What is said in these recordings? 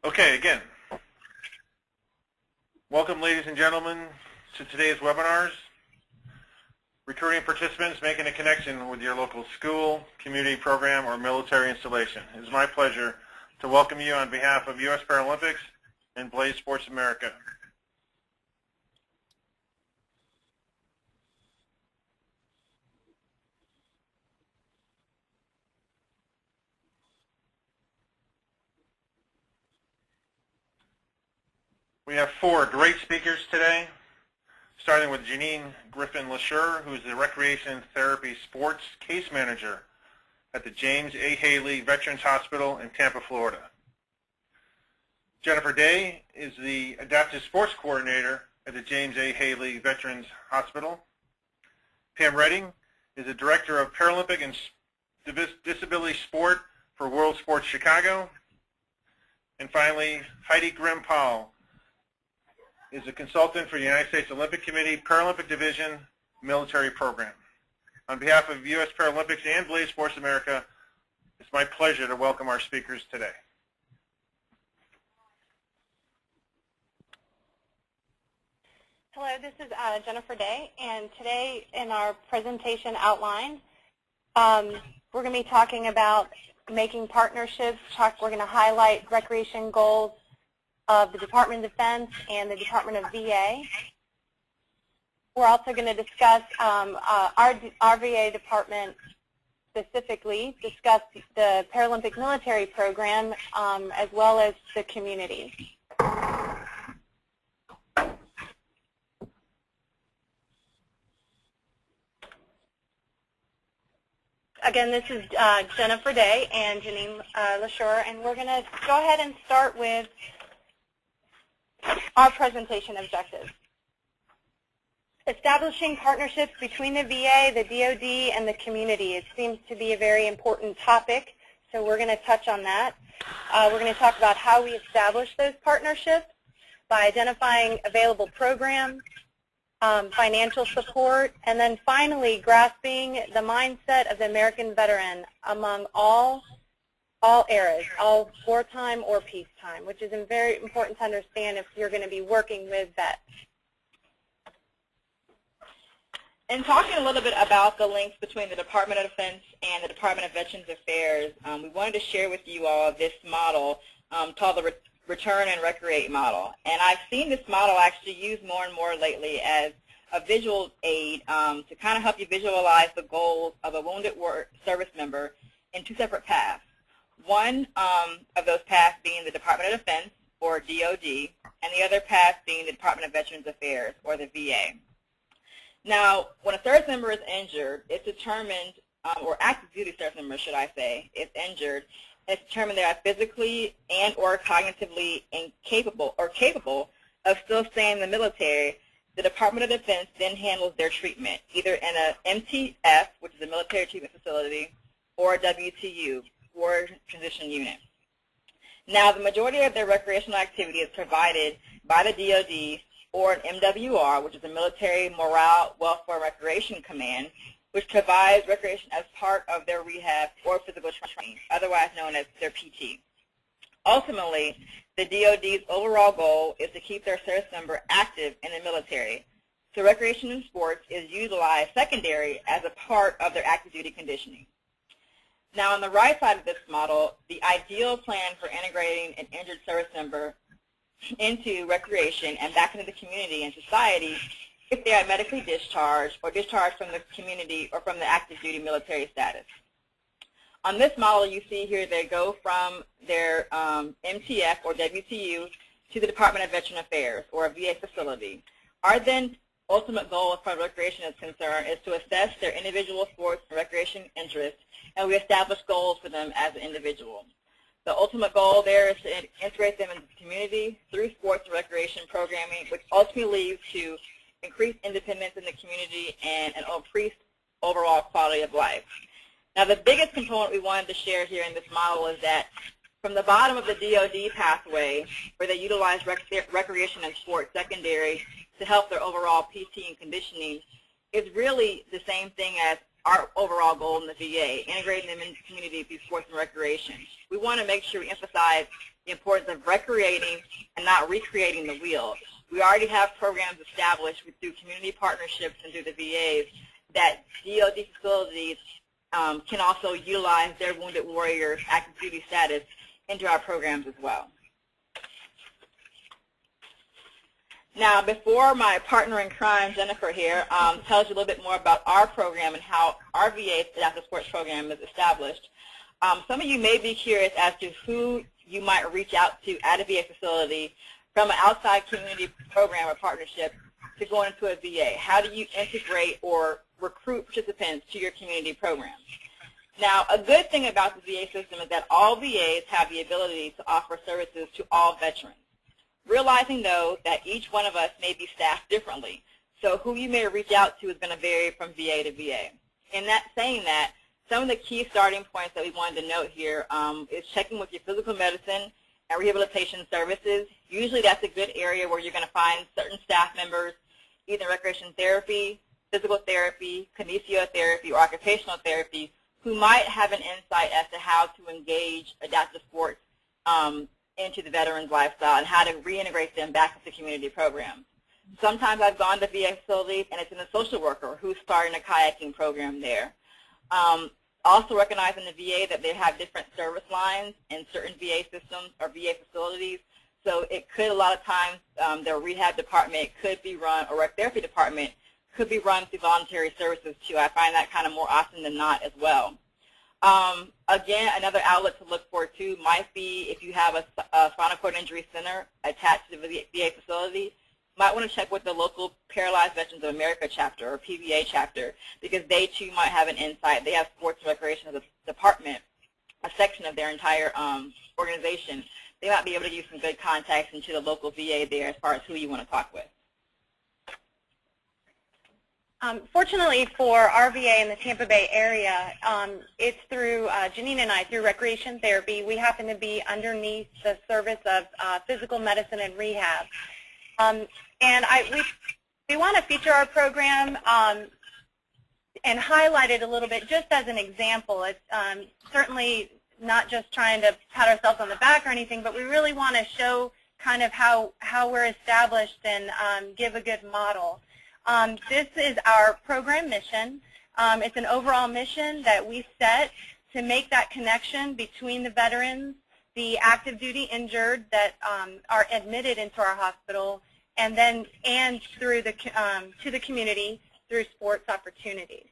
Okay, again, welcome ladies and gentlemen to today's webinars, recruiting participants, making a connection with your local school, community program, or military installation. It is my pleasure to welcome you on behalf of U.S. Paralympics and Blaze Sports America. We have four great speakers today, starting with Janine Griffin-LaSure, who is the Recreation Therapy Sports Case Manager at the James A. Haley Veterans Hospital in Tampa, Florida. Jennifer Day is the Adaptive Sports Coordinator at the James A. Haley Veterans Hospital. Pam Redding is the Director of Paralympic and Disability Sport for World Sports Chicago. And finally, Heidi Grimm-Powell is a consultant for the United States Olympic Committee Paralympic Division Military Program. On behalf of U.S. Paralympics and Blaze Sports America, it's my pleasure to welcome our speakers today. Hello, this is Jennifer Day, and today in our presentation outline, we're going to be talking about making partnerships. We're going to highlight recreation goals of the Department of Defense and the Department of VA. We're also going to discuss our VA department specifically, discuss the Paralympic Military Program, as well as the community. Again, this is Jennifer Day and Janine LaSure, and we're going to go ahead and start with our presentation objectives. Establishing partnerships between the VA, the DoD, and the community. It seems to be a very important topic, so we're going to touch on that. We're going to talk about how we establish those partnerships by identifying available programs, financial support, and then finally grasping the mindset of the American veteran among all eras, all wartime or peacetime, which is very important to understand if you're going to be working with vets. And talking a little bit about the links between the Department of Defense and the Department of Veterans Affairs, we wanted to share with you all this model called the Return and Recreate model. And I've seen this model actually used more and more lately as a visual aid to kind of help you visualize the goals of a wounded service member in two separate paths. One of those paths being the Department of Defense, or DoD, and the other path being the Department of Veterans Affairs, or the VA. Now, when a service member is injured, it's determined, or active duty service member, should I say, is injured, it's determined they are physically and or cognitively incapable of still staying in the military. The Department of Defense then handles their treatment, either in a MTF, which is a military treatment facility, or a WTU, War Transition Unit. Now, the majority of their recreational activity is provided by the DoD or an MWR, which is a Military Morale, Welfare, and Recreation Command, which provides recreation as part of their rehab or physical training, otherwise known as their PT. Ultimately, the DoD's overall goal is to keep their service member active in the military. So recreation and sports is utilized secondary as a part of their active duty conditioning. Now, on the right side of this model, the ideal plan for integrating an injured service member into recreation and back into the community and society if they are medically discharged or discharged from the community or from the active duty military status. On this model, you see here they go from their MTF or WTU to the Department of Veterans Affairs or a VA facility. Our then ultimate goal as far as recreation is concerned is to assess their individual sports and recreation interests, and we establish goals for them as an individual. The ultimate goal there is to integrate them into the community through sports and recreation programming, which ultimately leads to increased independence in the community and an increased overall quality of life. Now, the biggest component we wanted to share here in this model is that from the bottom of the DoD pathway, where they utilize recreation and sports secondary to help their overall PT and conditioning, is really the same thing as our overall goal in the VA, integrating them into the community through sports and recreation. We want to make sure we emphasize the importance of recreating and not recreating the wheel. We already have programs established through community partnerships and through the VAs that DOD facilities can also utilize their wounded warriors' active duty status into our programs as well. Now, before my partner in crime, Jennifer here, tells you a little bit more about our program and how our VA Adaptive Sports Program is established, some of you may be curious as to who you might reach out to at a VA facility from an outside community program or partnership to go into a VA. How do you integrate or recruit participants to your community programs? Now, a good thing about the VA system is that all VAs have the ability to offer services to all veterans. Realizing, though, that each one of us may be staffed differently, so who you may reach out to is going to vary from VA to VA. In that saying that, some of the key starting points that we wanted to note here is checking with your physical medicine and rehabilitation services. Usually that's a good area where you're going to find certain staff members, either in recreation therapy, physical therapy, kinesiotherapy, or occupational therapy, who might have an insight as to how to engage adaptive sports into the veteran's lifestyle and how to reintegrate them back into community programs. Sometimes I've gone to VA facilities and it's in a social worker who's starting a kayaking program there. Also recognizing the VA that they have different service lines in certain VA systems or VA facilities. So it could, a lot of times, their rehab department could be run, or rec therapy department could be run through voluntary services too. I find that kind of more often than not as well. Again, another outlet to look for too might be if you have a spinal cord injury center attached to the VA facility. You might want to check with the local Paralyzed Veterans of America chapter or PVA chapter, because they too might have an insight. They have sports and recreation as a department, a section of their entire organization. They might be able to give you some good contacts into the local VA there as far as who you want to talk with. Fortunately for our VA in the Tampa Bay area, it's through Janine and I, through recreation therapy. We happen to be underneath the service of physical medicine and rehab. And we want to feature our program and highlight it a little bit just as an example. It's certainly not just trying to pat ourselves on the back or anything, but we really want to show kind of how we're established and give a good model. This is our program mission. It's an overall mission that we set to make that connection between the veterans, the active duty injured that are admitted into our hospital, and through the to the community through sports opportunities.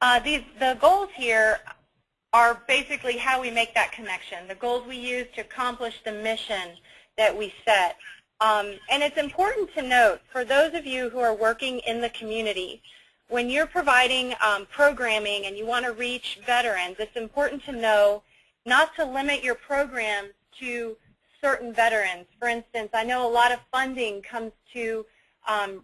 The goals here are basically how we make that connection, the goals we use to accomplish the mission that we set. And it's important to note, for those of you who are working in the community, when you're providing programming and you want to reach veterans, it's important to know not to limit your program to certain veterans. For instance, I know a lot of funding comes to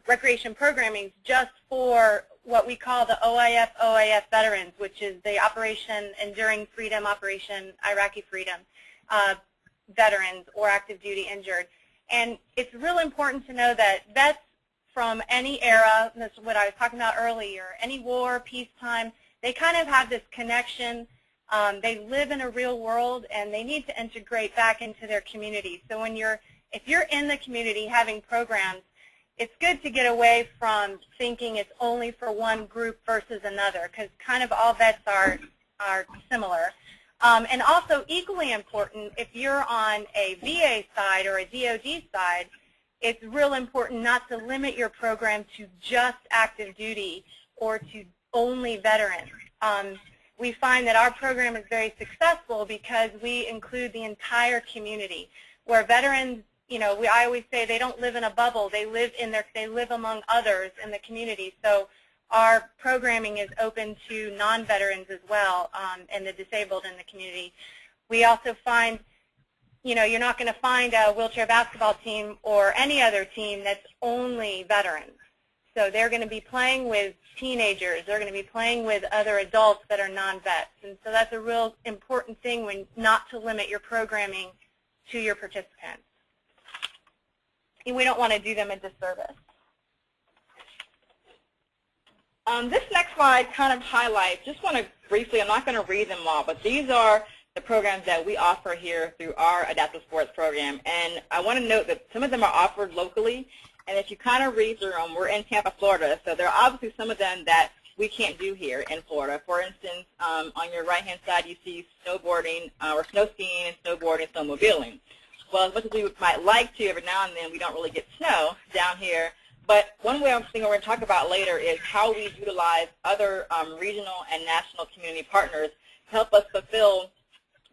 recreation programming just for what we call the OIF veterans, which is the Operation Enduring Freedom, Operation Iraqi Freedom veterans or active duty injured. And it's real important to know that vets from any era, that's what I was talking about earlier, any war, peacetime, they kind of have this connection. They live in a real world and they need to integrate back into their community. So if you're in the community having programs, it's good to get away from thinking it's only for one group versus another, because kind of all vets are similar. And also equally important, if you're on a VA side or a DOD side, it's real important not to limit your program to just active duty or to only veterans. We find that our program is very successful because we include the entire community, where veterans, you know, I always say they don't live in a bubble. They live among others in the community. So our programming is open to non-veterans as well, and the disabled in the community. We also find, you know, you're not going to find a wheelchair basketball team or any other team that's only veterans. So they're going to be playing with teenagers. They're going to be playing with other adults that are non-vets. And so that's a real important thing, when not to limit your programming to your participants. And we don't want to do them a disservice. This next slide kind of highlights, just want to briefly, I'm not going to read them all, but these are the programs that we offer here through our adaptive sports program. And I want to note that some of them are offered locally, and if you kind of read through them, we're in Tampa, Florida, so there are obviously some of them that we can't do here in Florida. For instance, on your right-hand side, you see snowboarding, or snow skiing and snowboarding, snowmobiling. Well, as much as we might like to, every now and then we don't really get snow down here. But one way I'm thinking we're going to talk about later is how we utilize other regional and national community partners to help us fulfill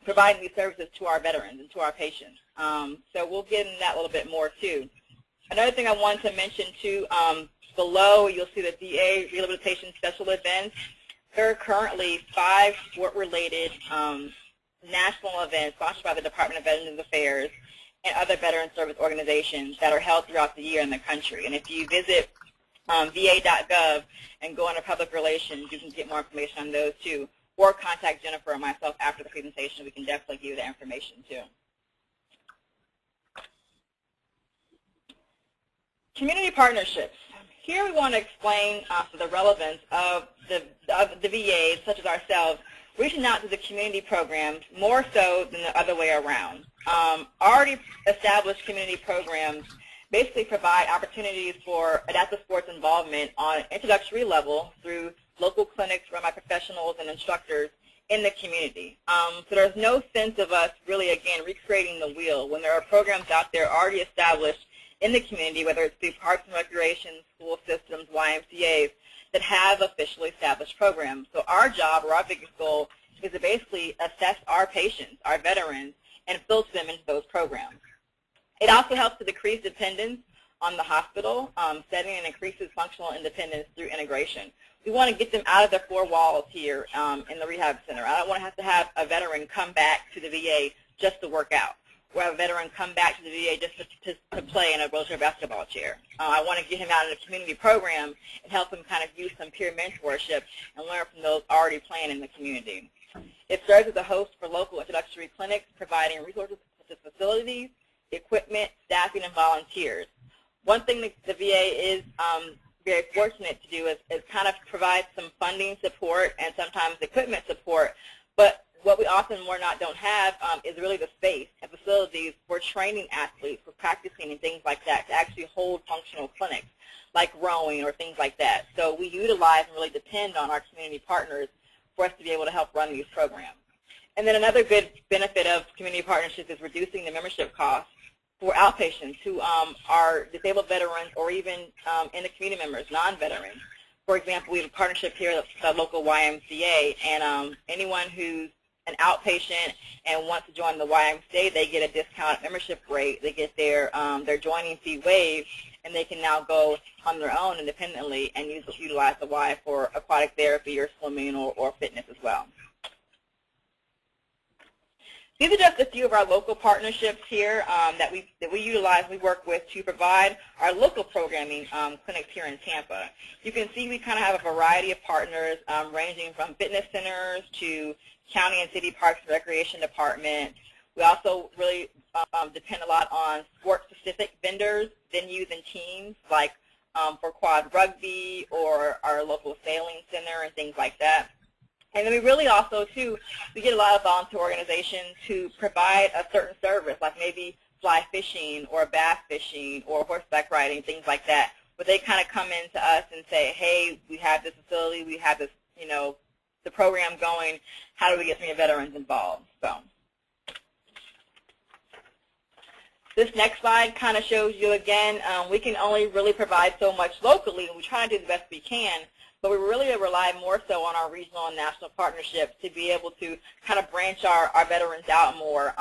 providing these services to our veterans and to our patients. So we'll get into that a little bit more too. Another thing I wanted to mention too, below you'll see the VA rehabilitation special events. There are currently 5 sport-related national events sponsored by the Department of Veterans Affairs and other veteran service organizations that are held throughout the year in the country. And if you visit va.gov and go under public relations, you can get more information on those too, or contact Jennifer or myself after the presentation. We can definitely give you that information too. Community partnerships. Here we want to explain the relevance of the VAs, such as ourselves, reaching out to the community programs more so than the other way around. Already established community programs basically provide opportunities for adaptive sports involvement on an introductory level through local clinics run by professionals and instructors in the community. So there's no sense of us really, again, recreating the wheel when there are programs out there already established in the community, whether it's through parks and recreation, school systems, YMCAs, that have officially established programs. So our job, or our biggest goal, is to basically assess our patients, our veterans, and filter them into those programs. It also helps to decrease dependence on the hospital setting and increases functional independence through integration. We want to get them out of their 4 walls here in the rehab center. I don't want to have a veteran come back to the VA just to work out, or have a veteran come back to the VA just to play in a wheelchair basketball chair. I want to get him out in a community program and help him kind of use some peer mentorship and learn from those already playing in the community. It serves as a host for local introductory clinics, providing resources such as facilities, equipment, staffing, and volunteers. One thing that the VA is very fortunate to do is kind of provide some funding support and sometimes equipment support, but what we often don't have is really the space and facilities for training athletes, for practicing and things like that, to actually hold functional clinics like rowing or things like that. So we utilize and really depend on our community partners for us to be able to help run these programs. And then another good benefit of community partnerships is reducing the membership costs for outpatients who are disabled veterans or even in the community members, non-veterans. For example, we have a partnership here with the local YMCA, and anyone who's an outpatient and wants to join the YMCA, they get a discounted membership rate. They get their joining fee waived, and they can now go on their own independently and utilize the Y for aquatic therapy or swimming or fitness as well. These are just a few of our local partnerships here that we utilize, we work with to provide our local programming clinics here in Tampa. You can see we kind of have a variety of partners ranging from fitness centers to county and city parks and recreation department. We also really depend a lot on sport-specific vendors, venues, and teams, like for quad rugby or our local sailing center and things like that. And then we really also, too, we get a lot of volunteer organizations who provide a certain service, like maybe fly fishing or bass fishing or horseback riding, things like that, where they kind of come in to us and say, hey, we have this facility, we have this, the program going, how do we get some of your veterans involved? So this next slide kind of shows you again, we can only really provide so much locally, and we try to do the best we can, but we really rely more so on our regional and national partnerships to be able to kind of branch our veterans out more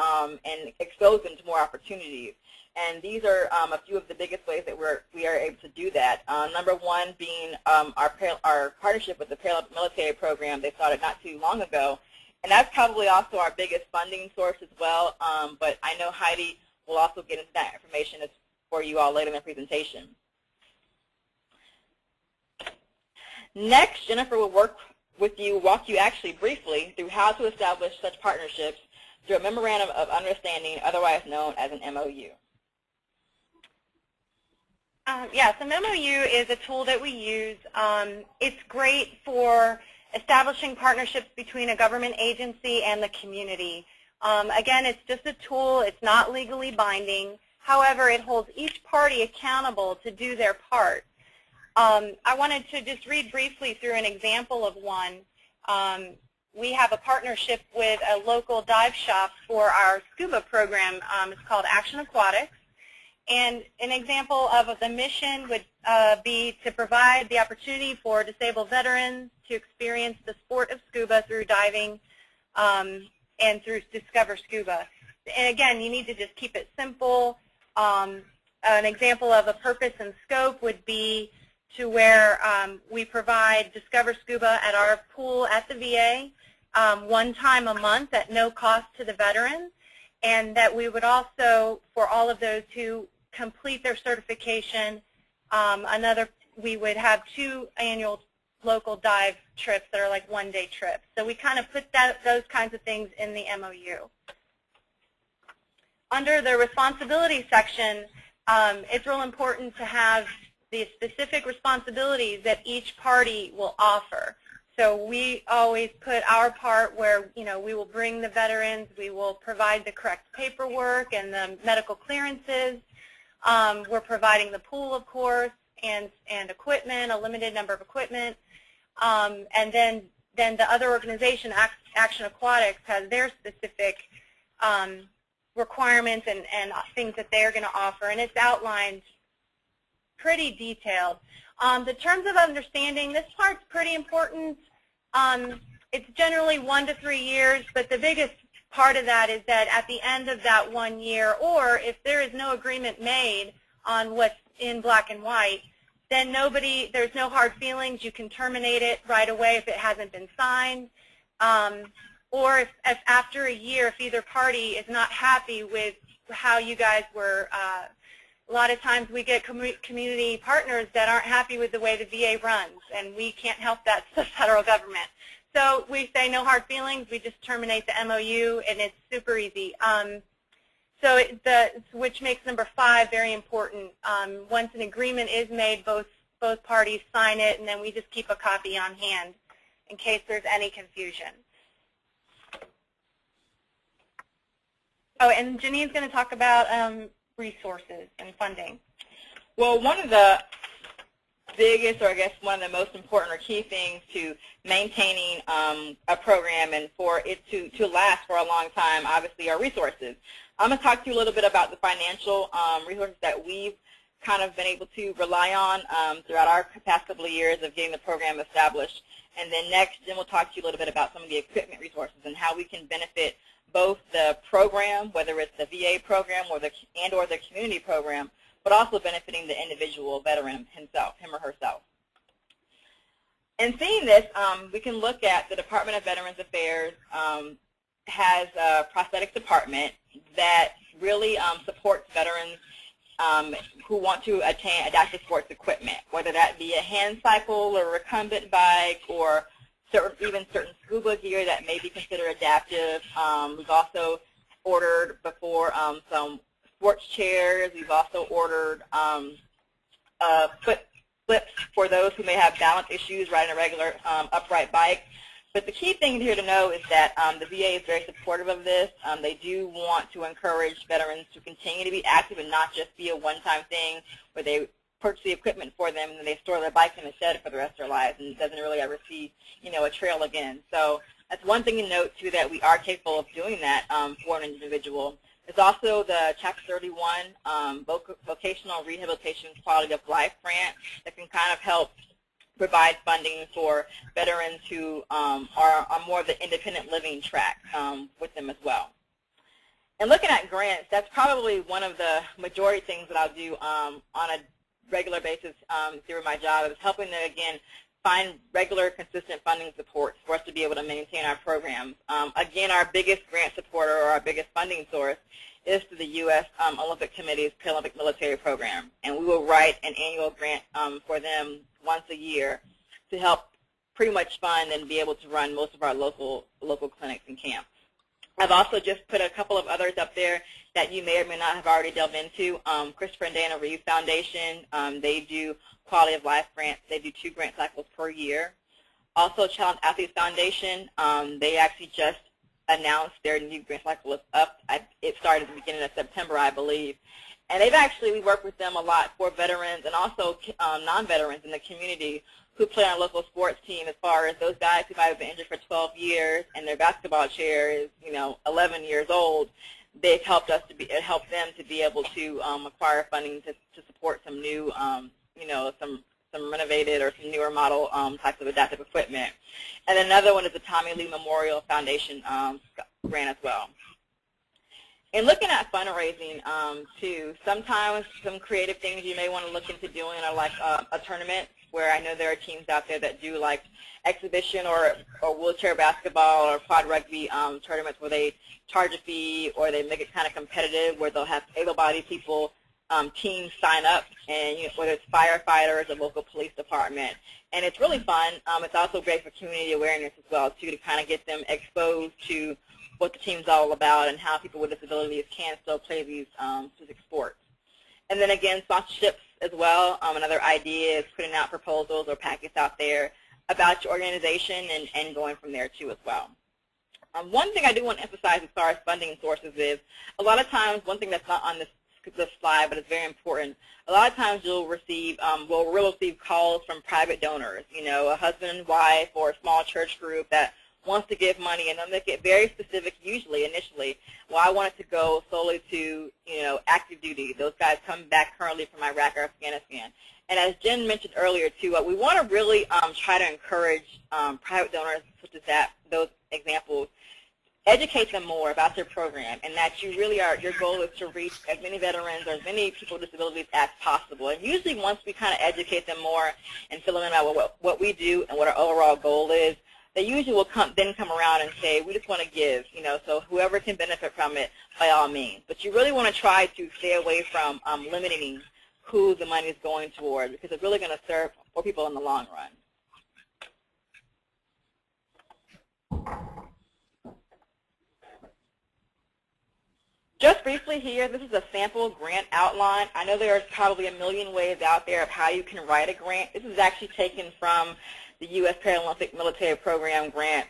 and expose them to more opportunities. And these are a few of the biggest ways that we are able to do that. Number one being our partnership with the Paralympic Military Program. They started not too long ago. And that's probably also our biggest funding source as well. But I know Heidi will also get into that information for you all later in the presentation. Next, Jennifer will walk you actually briefly through how to establish such partnerships through a Memorandum of Understanding, otherwise known as an MOU. Yes, an MOU is a tool that we use. It's great for establishing partnerships between a government agency and the community. Again, it's just a tool. It's not legally binding. However, it holds each party accountable to do their part. I wanted to just read briefly through an example of one. We have a partnership with a local dive shop for our scuba program. It's called Action Aquatics. And an example of the mission would be to provide the opportunity for disabled veterans to experience the sport of scuba through diving and through Discover Scuba. And again, you need to just keep it simple. An example of a purpose and scope would be to where we provide Discover Scuba at our pool at the VA one time a month at no cost to the veteran, and that we would also, for all of those who complete their certification, we would have 2 annual local dive trips that are like one-day trips. So we kind of put those kinds of things in the MOU. Under the responsibility section, it's real important to have the specific responsibilities that each party will offer. So we always put our part where, you know, we will bring the veterans, we will provide the correct paperwork and the medical clearances. We're providing the pool, of course, and equipment, a limited number of equipment. And then the other organization, Action Aquatics, has their specific requirements and things that they're going to offer, and it's outlined pretty detailed. The terms of understanding, this part's pretty important. It's generally 1 to 3 years, but the biggest part of that is that at the end of that 1 year, or if there is no agreement made on what's in black and white, then there's no hard feelings. You can terminate it right away if it hasn't been signed. Or if after a year, if either party is not happy with how you guys were, a lot of times we get community partners that aren't happy with the way the VA runs, and we can't help that. It's the federal government. So we say no hard feelings. We just terminate the MOU, and it's super easy. Which makes number 5 very important. Once an agreement is made, both parties sign it, and then we just keep a copy on hand in case there's any confusion. Oh, and Janine's going to talk about resources and funding. Well, one of the biggest, or I guess one of the most important or key things to maintaining a program and for it to last for a long time, obviously, are resources. I'm going to talk to you a little bit about the financial resources that we've kind of been able to rely on throughout our past couple of years of getting the program established. And then next, we'll talk to you a little bit about some of the equipment resources and how we can benefit both the program, whether it's the VA program or the community program, but also benefiting the individual veteran himself, him or herself. In seeing this, we can look at the Department of Veterans Affairs has a prosthetics department that really supports veterans who want to attain adaptive sports equipment, whether that be a hand cycle or a recumbent bike or even certain scuba gear that may be considered adaptive. We've also ordered before some sports chairs. We've also ordered flips for those who may have balance issues riding a regular upright bike. But the key thing here to know is that the VA is very supportive of this. They do want to encourage veterans to continue to be active and not just be a one-time thing where they purchase the equipment for them and they store their bike in the shed for the rest of their lives and doesn't really ever see, you know, a trail again. So that's one thing to note, too, that we are capable of doing that for an individual. There's also the Chapter 31 Vocational Rehabilitation Quality of Life grant that can kind of help provide funding for veterans who are on more of the independent living track with them as well. And looking at grants, that's probably one of the majority things that I'll do on a regular basis through my job, is helping them, again, find regular, consistent funding support for us to be able to maintain our programs. Again, our biggest grant supporter or our biggest funding source is through the U.S. Olympic Committee's Paralympic Military Program, and we will write an annual grant for them once a year to help pretty much fund and be able to run most of our local clinics and camps. I've also just put a couple of others up there that you may or may not have already delved into. Christopher and Dana Reeve Foundation, they do quality of life grants. They do 2 grant cycles per year. Also, Child Athletes Foundation, they actually just announced their new grant cycle is up. It started at the beginning of September, I believe. And we work with them a lot for veterans and also non-veterans in the community who play on a local sports team, as far as those guys who might have been injured for 12 years and their basketball chair is, 11 years old. They've helped them to be able to acquire funding to support some new, some renovated or some newer model types of adaptive equipment. And then another one is the Tommy Lee Memorial Foundation grant as well. In looking at fundraising, too, sometimes some creative things you may want to look into doing are like a tournament, where I know there are teams out there that do like exhibition or wheelchair basketball or quad rugby tournaments where they charge a fee, or they make it kind of competitive where they'll have able-bodied people, teams sign up, and whether it's firefighters or local police department. And it's really fun. It's also great for community awareness as well, too, to kind of get them exposed to what the team's all about and how people with disabilities can still play these specific sports. And then again, sponsorships as well. Another idea is putting out proposals or packets out there about your organization and going from there too as well. One thing I do want to emphasize as far as funding sources is, a lot of times, one thing that's not on this slide but it's very important, a lot of times you'll receive, we'll receive calls from private donors, a husband and wife or a small church group that wants to give money, and they'll make it very specific usually initially. Well, I want it to go solely to, active duty. Those guys come back currently from Iraq or Afghanistan. And as Jen mentioned earlier, too, we want to really try to encourage private donors such as those examples, educate them more about their program, and that you really your goal is to reach as many veterans or as many people with disabilities as possible. And usually once we kind of educate them more and fill them in about what we do and what our overall goal is, they usually will then come around and say, we just want to give, so whoever can benefit from it, by all means. But you really want to try to stay away from limiting who the money is going toward, because it's really going to serve more people in the long run. Just briefly here, this is a sample grant outline. I know there's probably a million ways out there of how you can write a grant. This is actually taken from the U.S. Paralympic Military Program grant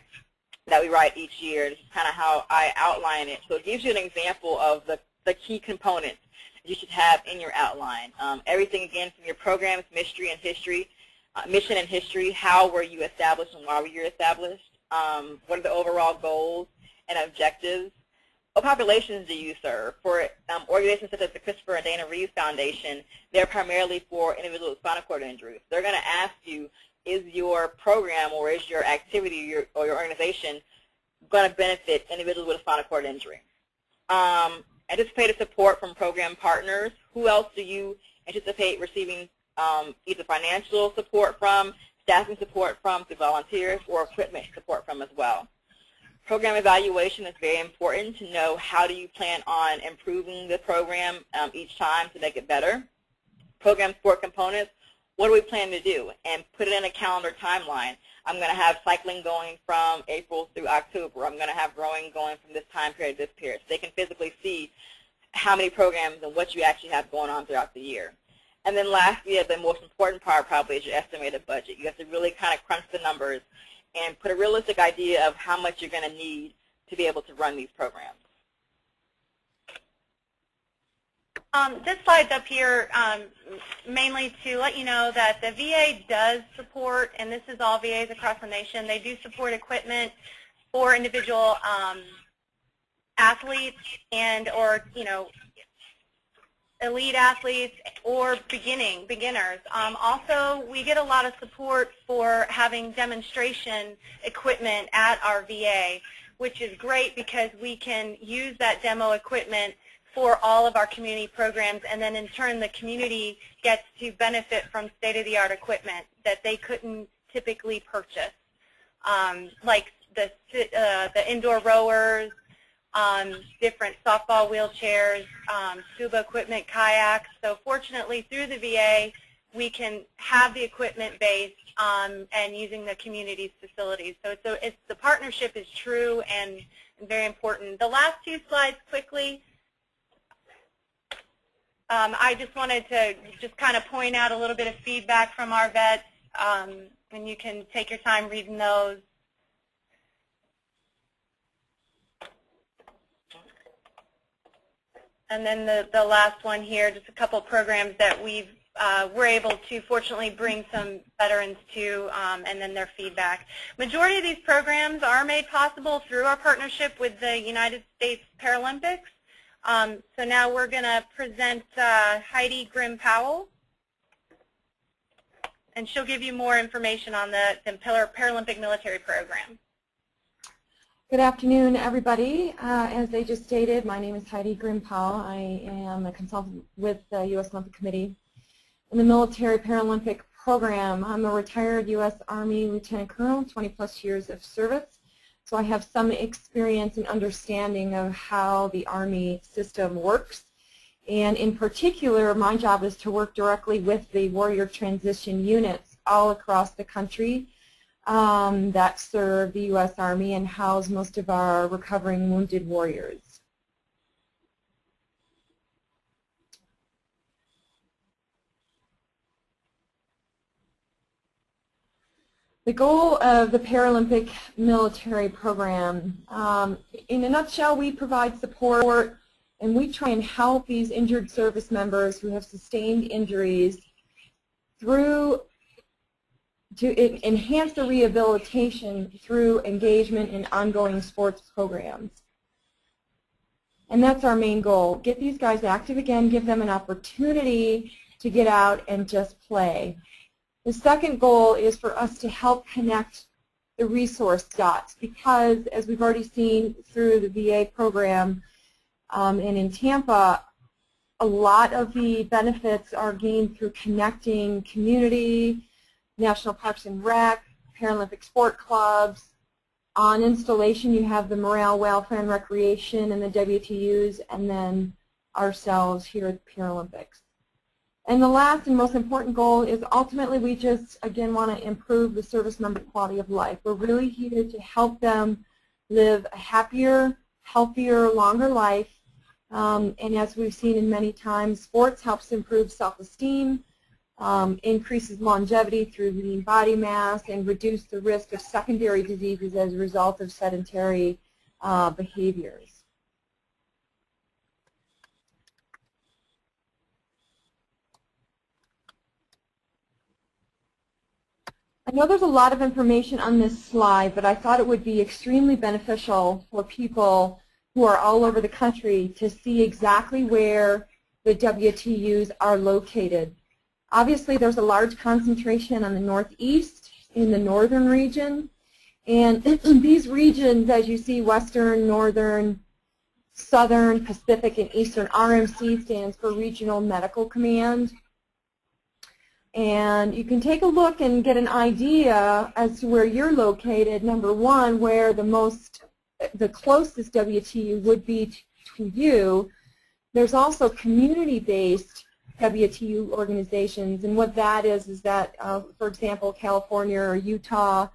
that we write each year. This is kind of how I outline it. So it gives you an example of the key components you should have in your outline. Everything, again, from your program's mission and history, how were you established and why were you established, what are the overall goals and objectives, what populations do you serve? For organizations such as the Christopher and Dana Reeve Foundation, they're primarily for individuals with spinal cord injuries. They're going to ask you, is your program or is your activity or your organization going to benefit individuals with a spinal cord injury? Anticipated support from program partners. Who else do you anticipate receiving either financial support from, staffing support from through volunteers, or equipment support from as well? Program evaluation is very important to know how do you plan on improving the program each time to make it better. Program support components. What do we plan to do? And put it in a calendar timeline. I'm going to have cycling going from April through October. I'm going to have rowing going from this time period to this period. So they can physically see how many programs and what you actually have going on throughout the year. And then lastly, the most important part probably is your estimated budget. You have to really kind of crunch the numbers and put a realistic idea of how much you're going to need to be able to run these programs. This slide's up here mainly to let you know that the VA does support, and this is all VAs across the nation, they do support equipment for individual athletes or elite athletes or beginners. Also, we get a lot of support for having demonstration equipment at our VA, which is great because we can use that demo equipment for all of our community programs, and then in turn the community gets to benefit from state-of-the-art equipment that they couldn't typically purchase, like the indoor rowers, different softball wheelchairs, scuba equipment, kayaks. So fortunately through the VA we can have the equipment base and using the community's facilities. So the partnership is true and very important. The last two slides quickly. I just wanted to just kind of point out a little bit of feedback from our vets, and you can take your time reading those. And then the last one here, just a couple programs that we're able to fortunately bring some veterans to, and then their feedback. Majority of these programs are made possible through our partnership with the United States Paralympics. So now we're going to present Heidi Grimm-Powell, and she'll give you more information on the Paralympic Military Program. Good afternoon, everybody. As they just stated, my name is Heidi Grimm-Powell. I am a consultant with the U.S. Olympic Committee in the Military Paralympic Program. I'm a retired U.S. Army Lieutenant Colonel, 20-plus years of service. So I have some experience and understanding of how the Army system works. And in particular, my job is to work directly with the warrior transition units all across the country that serve the U.S. Army and house most of our recovering wounded warriors. The goal of the Paralympic Military Program, in a nutshell, we provide support and we try and help these injured service members who have sustained injuries to enhance the rehabilitation through engagement in ongoing sports programs. And that's our main goal. Get these guys active again, give them an opportunity to get out and just play. The second goal is for us to help connect the resource dots because, as we've already seen through the VA program and in Tampa, a lot of the benefits are gained through connecting community, National Parks and Rec, Paralympic sport clubs. On installation, you have the Morale, Welfare, and Recreation and the WTUs, and then ourselves here at Paralympics. And the last and most important goal is ultimately we just, again, want to improve the service member quality of life. We're really here to help them live a happier, healthier, longer life. And as we've seen in many times, sports helps improve self-esteem, increases longevity through lean body mass, and reduce the risk of secondary diseases as a result of sedentary behaviors. I know there's a lot of information on this slide, but I thought it would be extremely beneficial for people who are all over the country to see exactly where the WTUs are located. Obviously, there's a large concentration on the Northeast, in the northern region, and these regions, as you see, Western, Northern, Southern, Pacific, and Eastern, RMC stands for Regional Medical Command. And you can take a look and get an idea as to where you're located. Number one, where the closest WTU would be to you. There's also community-based WTU organizations, and what that is that, for example, California or Utah,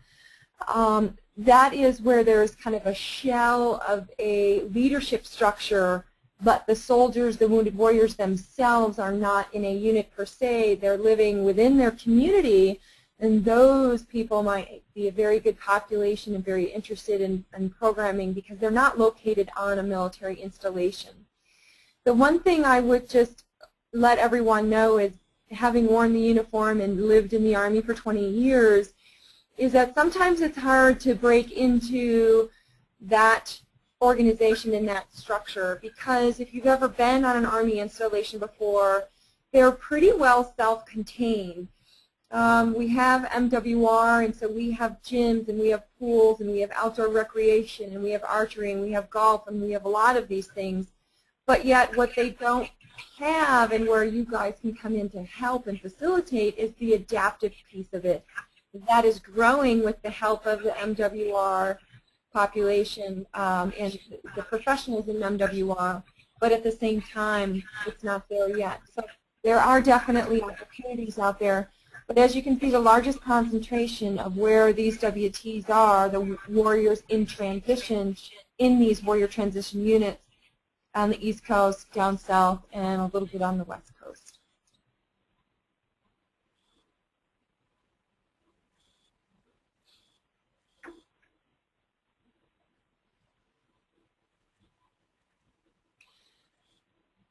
that is where there's kind of a shell of a leadership structure, but the soldiers, the wounded warriors themselves are not in a unit per se. They're living within their community, and those people might be a very good population and very interested in programming because they're not located on a military installation. The one thing I would just let everyone know is, having worn the uniform and lived in the Army for 20 years, is that sometimes it's hard to break into that organization and that structure, because if you've ever been on an Army installation before, they're pretty well self-contained. We have MWR, and so we have gyms, and we have pools, and we have outdoor recreation, and we have archery, and we have golf, and we have a lot of these things. But yet what they don't have, and where you guys can come in to help and facilitate, is the adaptive piece of it. That is growing with the help of the MWR population and the professionals in MWR, but at the same time, it's not there yet. So there are definitely opportunities out there. But as you can see, the largest concentration of where these WTs are, the warriors in transition, in these warrior transition units on the East Coast, down south, and a little bit on the West Coast.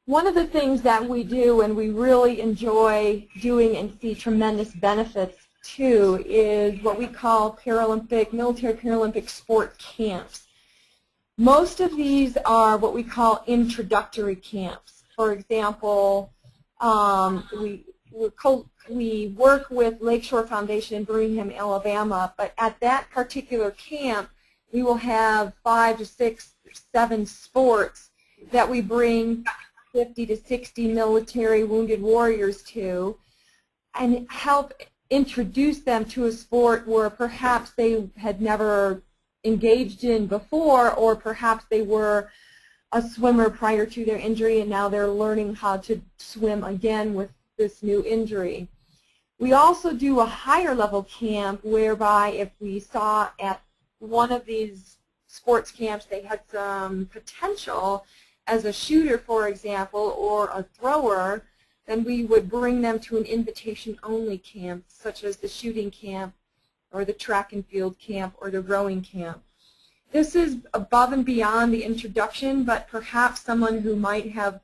One of the things that we do and we really enjoy doing and see tremendous benefits to is what we call military Paralympic sport camps. Most of these are what we call introductory camps. For example, we work with Lakeshore Foundation in Birmingham, Alabama, but at that particular camp we will have 5 to 6 or 7 sports that we bring 50 to 60 military wounded warriors to, and help introduce them to a sport where perhaps they had never engaged in before, or perhaps they were a swimmer prior to their injury and now they're learning how to swim again with this new injury. We also do a higher level camp whereby if we saw at one of these sports camps they had some potential as a shooter, for example, or a thrower, then we would bring them to an invitation-only camp, such as the shooting camp, or the track and field camp, or the rowing camp. This is above and beyond the introduction, but perhaps someone who might have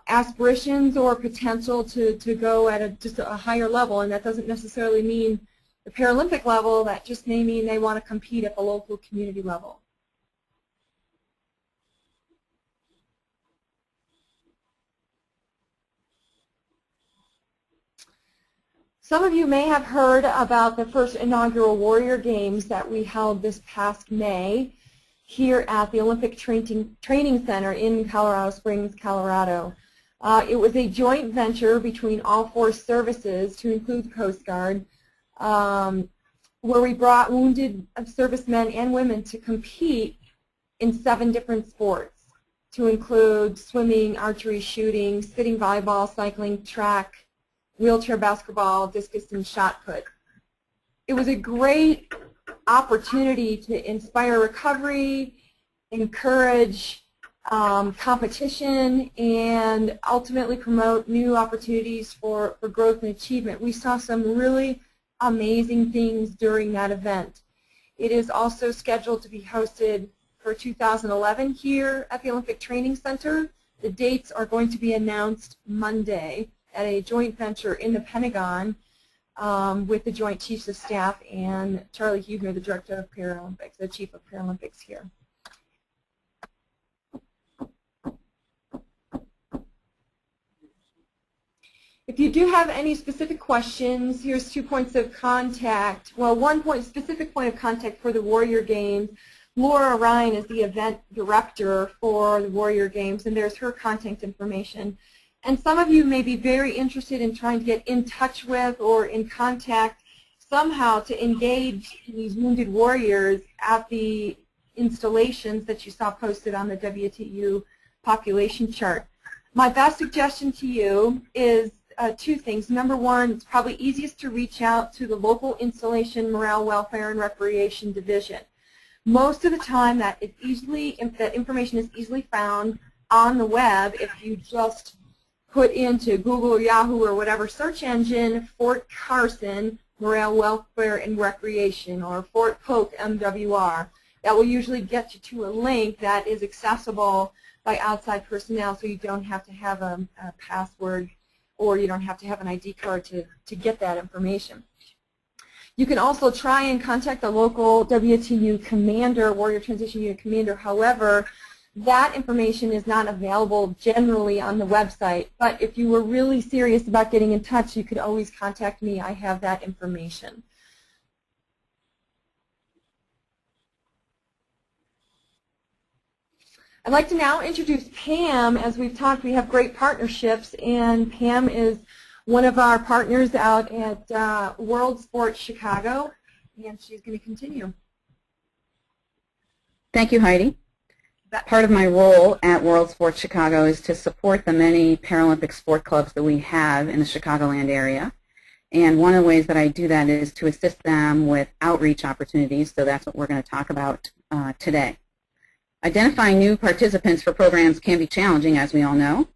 aspirations or potential to go at just a higher level, and that doesn't necessarily mean the Paralympic level, that just may mean they want to compete at the local community level. Some of you may have heard about the first inaugural Warrior Games that we held this past May here at the Olympic Training Center in Colorado Springs, Colorado. It was a joint venture between all 4 services, to include the Coast Guard, where we brought wounded servicemen and women to compete in 7 different sports, to include swimming, archery, shooting, sitting volleyball, cycling, track, wheelchair basketball, discus, and shot put. It was a great opportunity to inspire recovery, encourage competition, and ultimately promote new opportunities for growth and achievement. We saw some really amazing things during that event. It is also scheduled to be hosted for 2011 here at the Olympic Training Center. The dates are going to be announced Monday at a joint venture in the Pentagon with the Joint Chiefs of Staff and Charlie Huger, the Director of Paralympics, the Chief of Paralympics here. If you do have any specific questions, here's 2 points of contact. Well, one specific point of contact for the Warrior Games. Laura Ryan is the event director for the Warrior Games, and there's her contact information. And some of you may be very interested in trying to get in touch with or in contact somehow to engage these wounded warriors at the installations that you saw posted on the WTU population chart. My best suggestion to you is 2 things. Number one, it's probably easiest to reach out to the local installation morale, welfare, and recreation division. Most of the time that information is easily found on the web if you just put into Google or Yahoo or whatever search engine Fort Carson Morale, Welfare, and Recreation, or Fort Polk MWR. That will usually get you to a link that is accessible by outside personnel, so you don't have to have a password or you don't have to have an ID card to get that information. You can also try and contact the local WTU commander, Warrior Transition Unit commander. However, that information is not available generally on the website. But if you were really serious about getting in touch, you could always contact me. I have that information. I'd like to now introduce Pam. As we've talked, we have great partnerships, and Pam is one of our partners out at World Sports Chicago, and she's going to continue. Thank you, Heidi. Part of my role at World Sports Chicago is to support the many Paralympic sport clubs that we have in the Chicagoland area. And one of the ways that I do that is to assist them with outreach opportunities, so that's what we're going to talk about today. Identifying new participants for programs can be challenging, as we all know,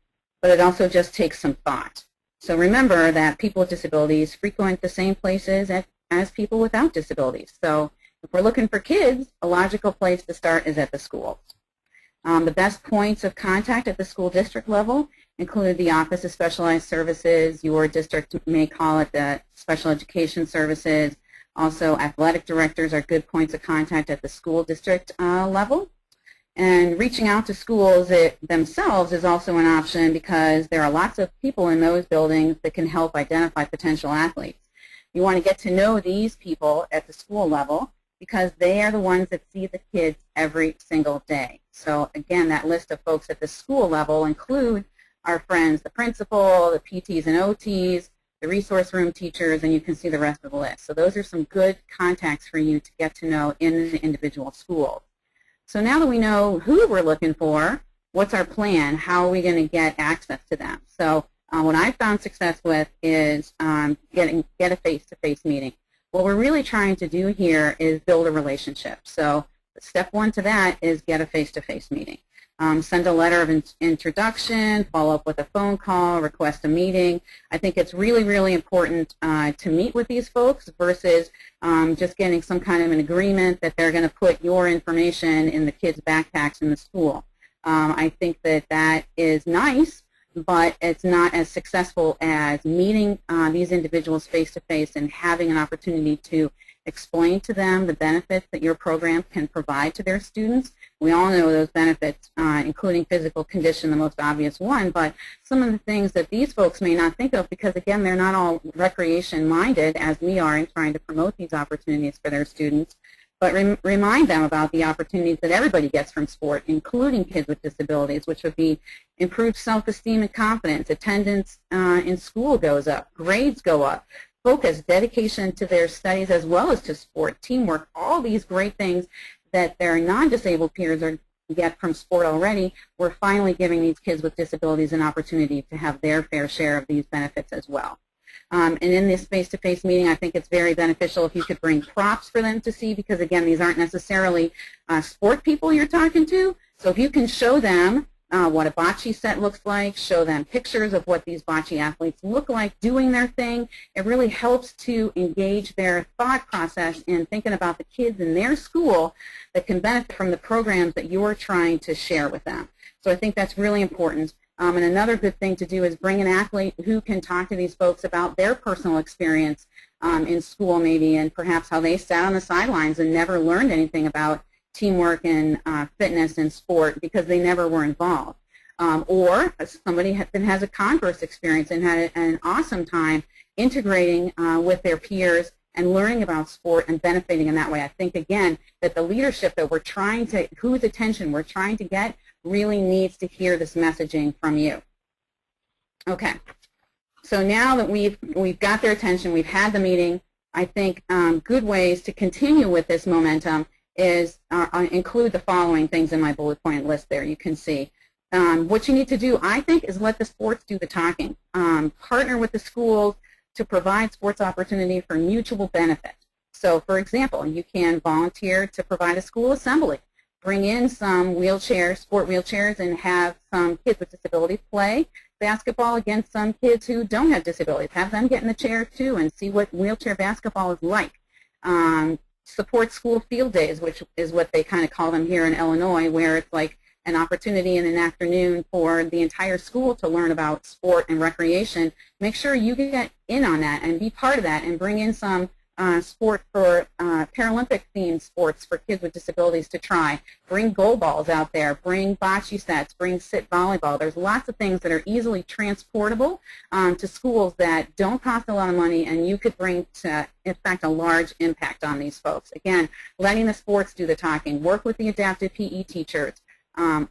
but it also just takes some thought. So remember that people with disabilities frequent the same places as people without disabilities. So if we're looking for kids, a logical place to start is at the schools. The best points of contact at the school district level include the Office of Specialized Services. Your district may call it the Special Education Services. Also, athletic directors are good points of contact at the school district level. And reaching out to schools themselves is also an option because there are lots of people in those buildings that can help identify potential athletes. You want to get to know these people at the school level because they are the ones that see the kids every single day. So again, that list of folks at the school level include our friends, the principal, the PTs and OTs, the resource room teachers, and you can see the rest of the list. So those are some good contacts for you to get to know in the individual schools. So now that we know who we're looking for, what's our plan? How are we going to get access to them? So what I've found success with is get a face-to-face meeting. What we're really trying to do here is build a relationship. So step one to that is get a face-to-face meeting. Send a letter of introduction, follow up with a phone call, request a meeting. I think it's really, really important to meet with these folks versus just getting some kind of an agreement that they're going to put your information in the kids' backpacks in the school. I think that that is nice, but it's not as successful as meeting these individuals face-to-face and having an opportunity to explain to them the benefits that your program can provide to their students. We all know those benefits, including physical condition, the most obvious one, but some of the things that these folks may not think of because, again, they're not all recreation-minded as we are in trying to promote these opportunities for their students, but remind them about the opportunities that everybody gets from sport, including kids with disabilities, which would be improved self-esteem and confidence, attendance in school goes up, grades go up, focus, dedication to their studies as well as to sport, teamwork, all these great things that their non-disabled peers get from sport already. We're finally giving these kids with disabilities an opportunity to have their fair share of these benefits as well. And in this face-to-face meeting, I think it's very beneficial if you could bring props for them to see because, again, these aren't necessarily sport people you're talking to. So if you can show them what a bocce set looks like, show them pictures of what these bocce athletes look like doing their thing. It really helps to engage their thought process in thinking about the kids in their school that can benefit from the programs that you're trying to share with them. So I think that's really important. And another good thing to do is bring an athlete who can talk to these folks about their personal experience in school maybe and perhaps how they sat on the sidelines and never learned anything about teamwork and fitness and sport because they never were involved. Or somebody that has a converse experience and had an awesome time integrating with their peers and learning about sport and benefiting in that way. I think, again, that the leadership that we're trying to, whose attention we're trying to get, really needs to hear this messaging from you. Okay. So now that we've got their attention, we've had the meeting, I think good ways to continue with this momentum is include the following things in my bullet point list there. You can see. What you need to do, I think, is let the sports do the talking. Partner with the schools to provide sports opportunity for mutual benefit. So, for example, you can volunteer to provide a school assembly. Bring in some wheelchairs, sport wheelchairs, and have some kids with disabilities play basketball against some kids who don't have disabilities. Have them get in the chairs, too, and see what wheelchair basketball is like. Support school field days, which is what they kind of call them here in Illinois, where it's like an opportunity in an afternoon for the entire school to learn about sport and recreation. Make sure you get in on that and be part of that and bring in some sport for Paralympic-themed sports for kids with disabilities to try. Bring goal balls out there. Bring bocce sets. Bring sit volleyball. There's lots of things that are easily transportable to schools that don't cost a lot of money, and you could bring, to, in fact, a large impact on these folks. Again, letting the sports do the talking. Work with the adaptive PE teachers.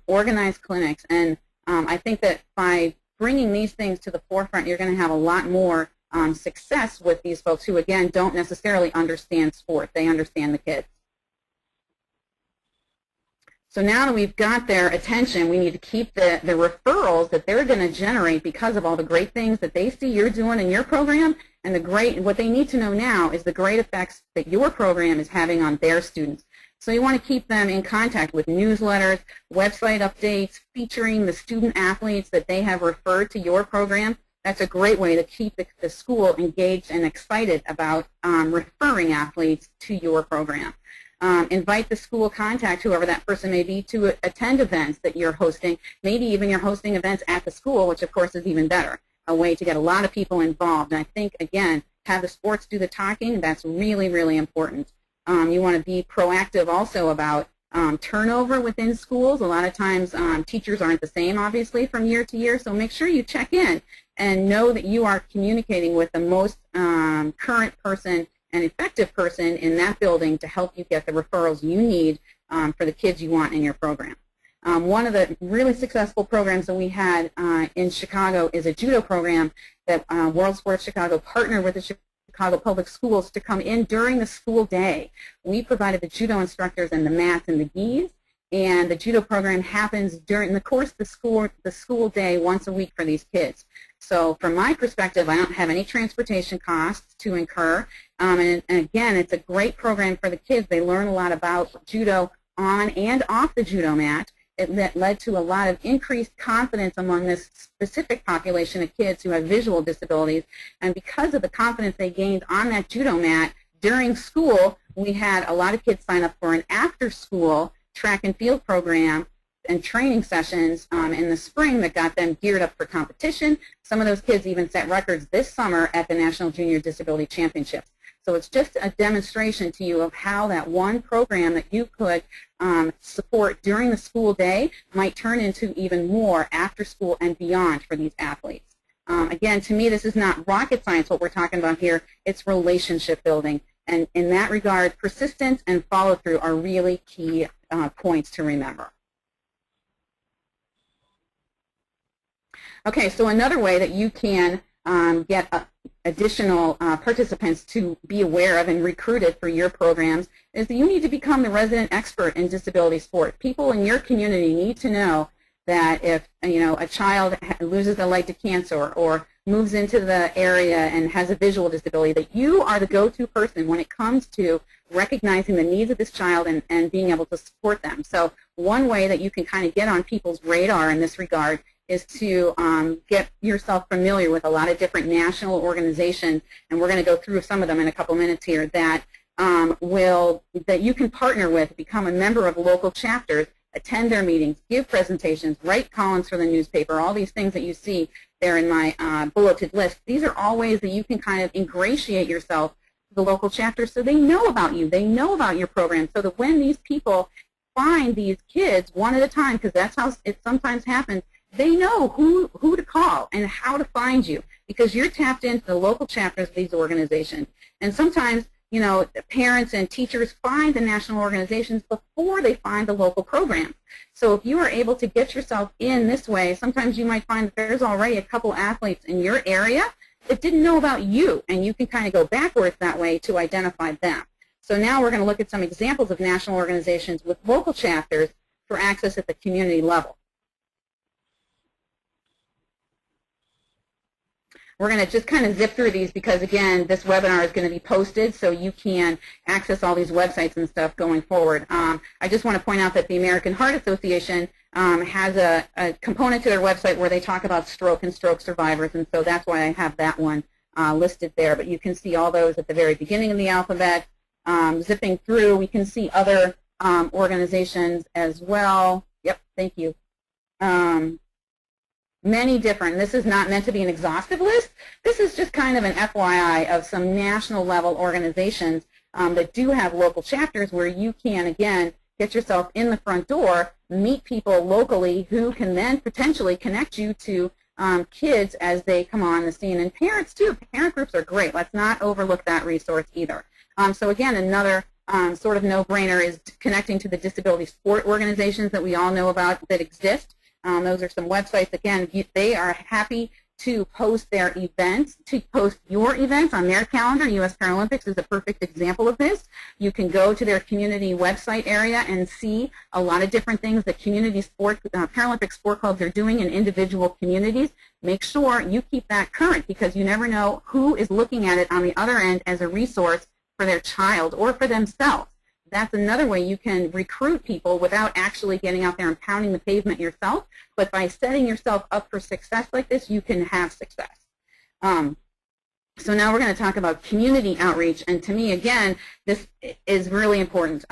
Organize clinics. And I think that by bringing these things to the forefront, you're going to have a lot more success with these folks who, again, don't necessarily understand sport. They understand the kids. So now that we've got their attention, we need to keep the referrals that they're going to generate because of all the great things that they see you're doing in your program And what they need to know now is the great effects that your program is having on their students. So you want to keep them in contact with newsletters, website updates, featuring the student athletes that they have referred to your program. That's a great way to keep the school engaged and excited about referring athletes to your program. Invite the school contact, whoever that person may be, to attend events that you're hosting. Maybe even you're hosting events at the school, which of course is even better, a way to get a lot of people involved. And I think, again, have the sports do the talking. That's really, really important. You want to be proactive also about turnover within schools. A lot of times teachers aren't the same, obviously, from year to year, so make sure you check in and know that you are communicating with the most current person and effective person in that building to help you get the referrals you need for the kids you want in your program. One of the really successful programs that we had in Chicago is a judo program that World Sports Chicago partnered with the Chicago Public Schools to come in during the school day. We provided the judo instructors and the mats and the gis, and the judo program happens during the course of the school day once a week for these kids. So from my perspective, I don't have any transportation costs to incur, and again, it's a great program for the kids. They learn a lot about judo on and off the judo mat. It led to a lot of increased confidence among this specific population of kids who have visual disabilities, and because of the confidence they gained on that judo mat during school, we had a lot of kids sign up for an after-school track and field program and training sessions in the spring that got them geared up for competition. Some of those kids even set records this summer at the National Junior Disability Championships. So it's just a demonstration to you of how that one program that you could support during the school day might turn into even more after school and beyond for these athletes. Again, to me, this is not rocket science what we're talking about here. It's relationship building. And in that regard, persistence and follow-through are really key points to remember. Okay, so another way that you can get additional participants to be aware of and recruited for your programs is that you need to become the resident expert in disability sport. People in your community need to know that if a child loses a leg to cancer or moves into the area and has a visual disability, that you are the go-to person when it comes to recognizing the needs of this child and being able to support them. So one way that you can kind of get on people's radar in this regard is to get yourself familiar with a lot of different national organizations, and we're going to go through some of them in a couple minutes here, that you can partner with, become a member of local chapters, attend their meetings, give presentations, write columns for the newspaper, all these things that you see there in my bulleted list. These are all ways that you can kind of ingratiate yourself to the local chapter so they know about you, they know about your program, so that when these people find these kids one at a time, because that's how it sometimes happens, they know who to call and how to find you because you're tapped into the local chapters of these organizations. And sometimes, parents and teachers find the national organizations before they find the local programs. So if you are able to get yourself in this way, sometimes you might find that there's already a couple athletes in your area that didn't know about you, and you can kind of go backwards that way to identify them. So now we're going to look at some examples of national organizations with local chapters for access at the community level. We're going to just kind of zip through these because, again, this webinar is going to be posted so you can access all these websites and stuff going forward. I just want to point out that the American Heart Association has a component to their website where they talk about stroke and stroke survivors, and so that's why I have that one listed there. But you can see all those at the very beginning of the alphabet. Zipping through, we can see other organizations as well. Yep, thank you. Many different, this is not meant to be an exhaustive list, this is just kind of an FYI of some national level organizations that do have local chapters where you can, again, get yourself in the front door, meet people locally who can then potentially connect you to kids as they come on the scene. And parents too, parent groups are great, let's not overlook that resource either. So again, another sort of no-brainer is connecting to the disability sport organizations that we all know about that exist. Those are some websites. Again, they are happy to post their events, to post your events on their calendar. U.S. Paralympics is a perfect example of this. You can go to their community website area and see a lot of different things that community sport, Paralympic sport clubs are doing in individual communities. Make sure you keep that current, because you never know who is looking at it on the other end as a resource for their child or for themselves. That's another way you can recruit people without actually getting out there and pounding the pavement yourself. But by setting yourself up for success like this, you can have success. So now we're going to talk about community outreach. And to me, again, this is really important.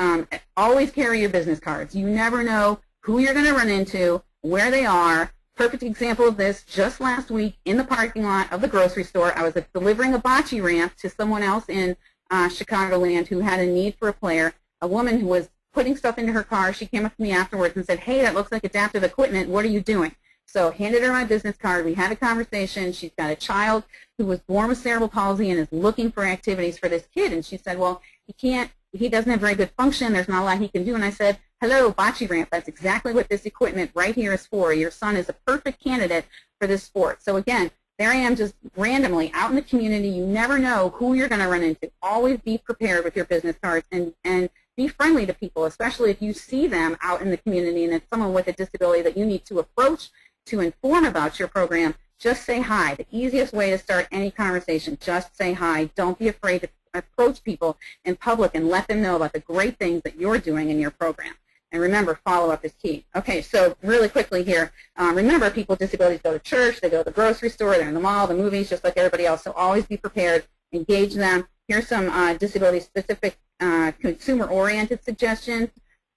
Always carry your business cards. You never know who you're going to run into, where they are. Perfect example of this, just last week in the parking lot of the grocery store, I was delivering a bocce ramp to someone else in Chicagoland who had a need for a player. A woman who was putting stuff into her car, she came up to me afterwards and said, hey, that looks like adaptive equipment. What are you doing? So handed her my business card. We had a conversation. She's got a child who was born with cerebral palsy and is looking for activities for this kid. And she said, well, he doesn't have very good function. There's not a lot he can do. And I said, hello, bocce ramp. That's exactly what this equipment right here is for. Your son is a perfect candidate for this sport. So again, there I am just randomly out in the community. You never know who you're going to run into. Always be prepared with your business cards and be friendly to people, especially if you see them out in the community and it's someone with a disability that you need to approach to inform about your program. Just say hi. The easiest way to start any conversation, just say hi. Don't be afraid to approach people in public and let them know about the great things that you're doing in your program. And remember, follow-up is key. Okay, so really quickly here, remember, people with disabilities go to church, they go to the grocery store, they're in the mall, the movies, just like everybody else. So always be prepared, engage them. Here's some disability-specific consumer-oriented suggestions.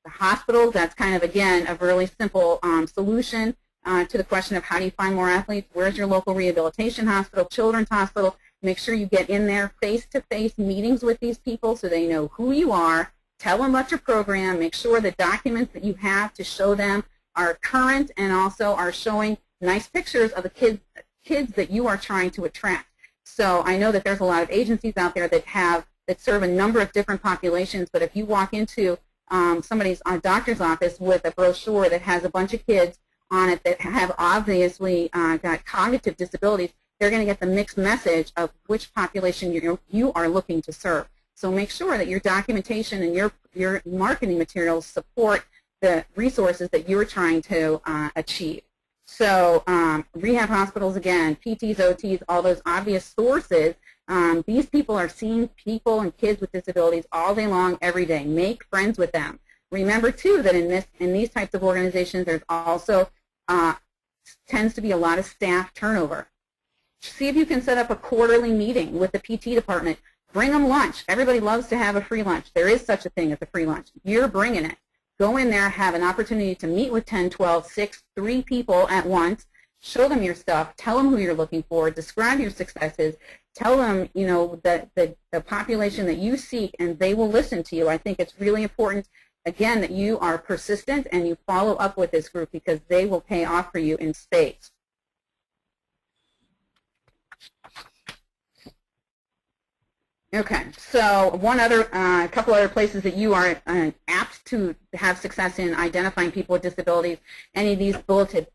The hospitals, that's kind of, again, a really simple solution to the question of how do you find more athletes. Where's your local rehabilitation hospital, children's hospital? Make sure you get in there face-to-face meetings with these people so they know who you are. Tell them about your program. Make sure the documents that you have to show them are current and also are showing nice pictures of the kids that you are trying to attract. So I know that there's a lot of agencies out there that serve a number of different populations, but if you walk into somebody's doctor's office with a brochure that has a bunch of kids on it that have obviously got cognitive disabilities, they're going to get the mixed message of which population you are looking to serve. So make sure that your documentation and your marketing materials support the resources that you're trying to achieve. So rehab hospitals, again, PTs, OTs, all those obvious sources, these people are seeing people and kids with disabilities all day long, every day. Make friends with them. Remember, too, that in these types of organizations, there's also tends to be a lot of staff turnover. See if you can set up a quarterly meeting with the PT department. Bring them lunch. Everybody loves to have a free lunch. There is such a thing as a free lunch. You're bringing it. Go in there, have an opportunity to meet with 10, 12, 6, 3 people at once. Show them your stuff. Tell them who you're looking for. Describe your successes. Tell them, you know, the population that you seek, and they will listen to you. I think it's really important, again, that you are persistent and you follow up with this group because they will pay off for you in spades. Okay, so a couple other places that you are apt to have success in identifying people with disabilities. Any of these bulleted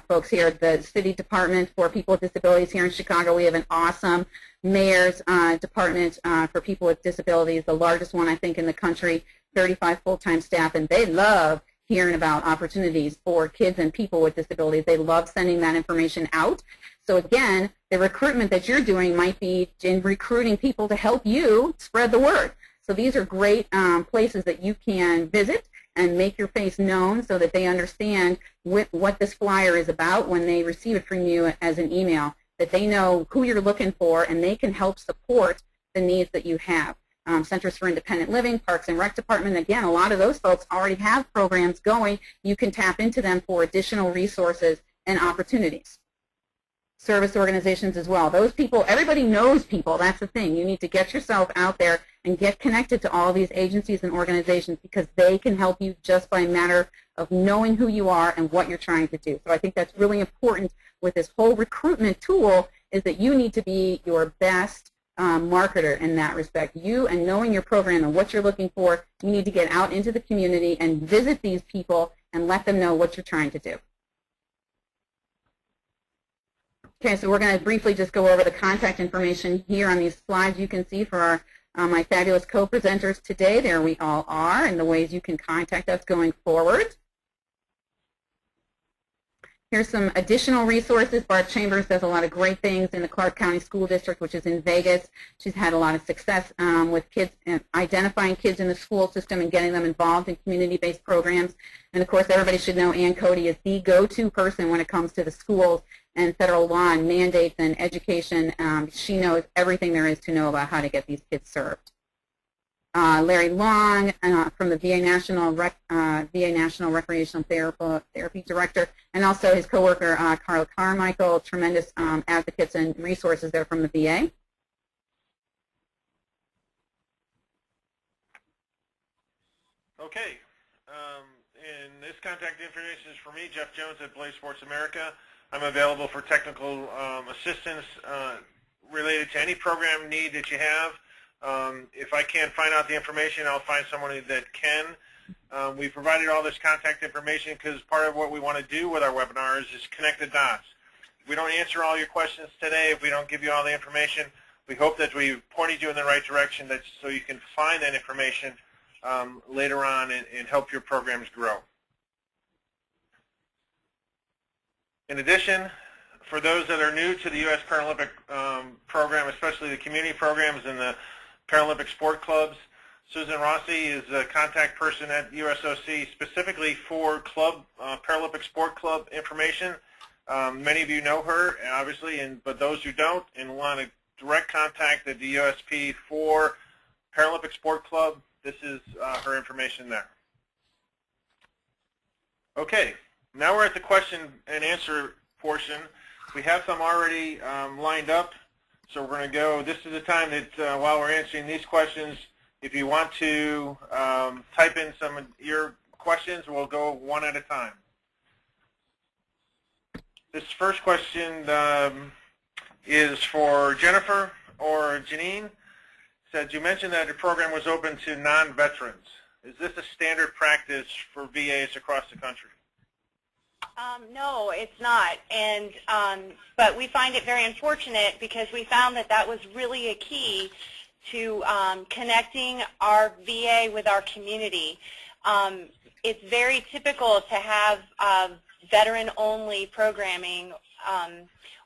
folks here, the City Department for People with Disabilities here in Chicago, we have an awesome mayor's department for people with disabilities, the largest one I think in the country, 35 full-time staff, and they love hearing about opportunities for kids and people with disabilities. They love sending that information out. So again, the recruitment that you're doing might be in recruiting people to help you spread the word. So these are great places that you can visit and make your face known so that they understand what this flyer is about when they receive it from you as an email, that they know who you're looking for and they can help support the needs that you have. Centers for Independent Living, Parks and Rec Department, again, a lot of those folks already have programs going. You can tap into them for additional resources and opportunities. Service organizations as well. Those people, everybody knows people. That's the thing. You need to get yourself out there and get connected to all these agencies and organizations because they can help you just by a matter of knowing who you are and what you're trying to do. So I think that's really important with this whole recruitment tool is that you need to be your best marketer in that respect. You and knowing your program and what you're looking for, you need to get out into the community and visit these people and let them know what you're trying to do. Okay, so we're going to briefly just go over the contact information here on these slides. You can see for my fabulous co-presenters today. There we all are, and the ways you can contact us going forward. Here's some additional resources. Barb Chambers does a lot of great things in the Clark County School District, which is in Vegas. She's had a lot of success with kids, identifying kids in the school system and getting them involved in community-based programs. And of course, everybody should know Ann Cody is the go-to person when it comes to the schools and federal law and mandates and education. She knows everything there is to know about how to get these kids served. Larry Long from the VA National Recreational Therapy Director, and also his coworker Carl Carmichael, tremendous advocates and resources there from the VA. Okay, and this contact information is for me, Jeff Jones at Blaze Sports America. I'm available for technical assistance related to any program need that you have. If I can't find out the information, I'll find someone that can. We provided all this contact information because part of what we want to do with our webinars is connect the dots. If we don't answer all your questions today, if we don't give you all the information, we hope that we've pointed you in the right direction so you can find that information later on and help your programs grow. In addition, for those that are new to the U.S. Paralympic program, especially the community programs and the Paralympic sport clubs, Susan Rossi is a contact person at USOC specifically for Paralympic sport club information. Many of you know her, obviously, but those who don't and want a direct contact at the USP for Paralympic sport club, this is her information there. Okay, now we're at the question and answer portion. We have some already lined up. So we're going to go, this is the time that while we're answering these questions, if you want to type in some of your questions, we'll go one at a time. This first question is for Jennifer or Janine. Said, you mentioned that your program was open to non-veterans. Is this a standard practice for VAs across the country? No, it's not, and but we find it very unfortunate because we found that that was really a key to connecting our VA with our community. It's very typical to have veteran-only programming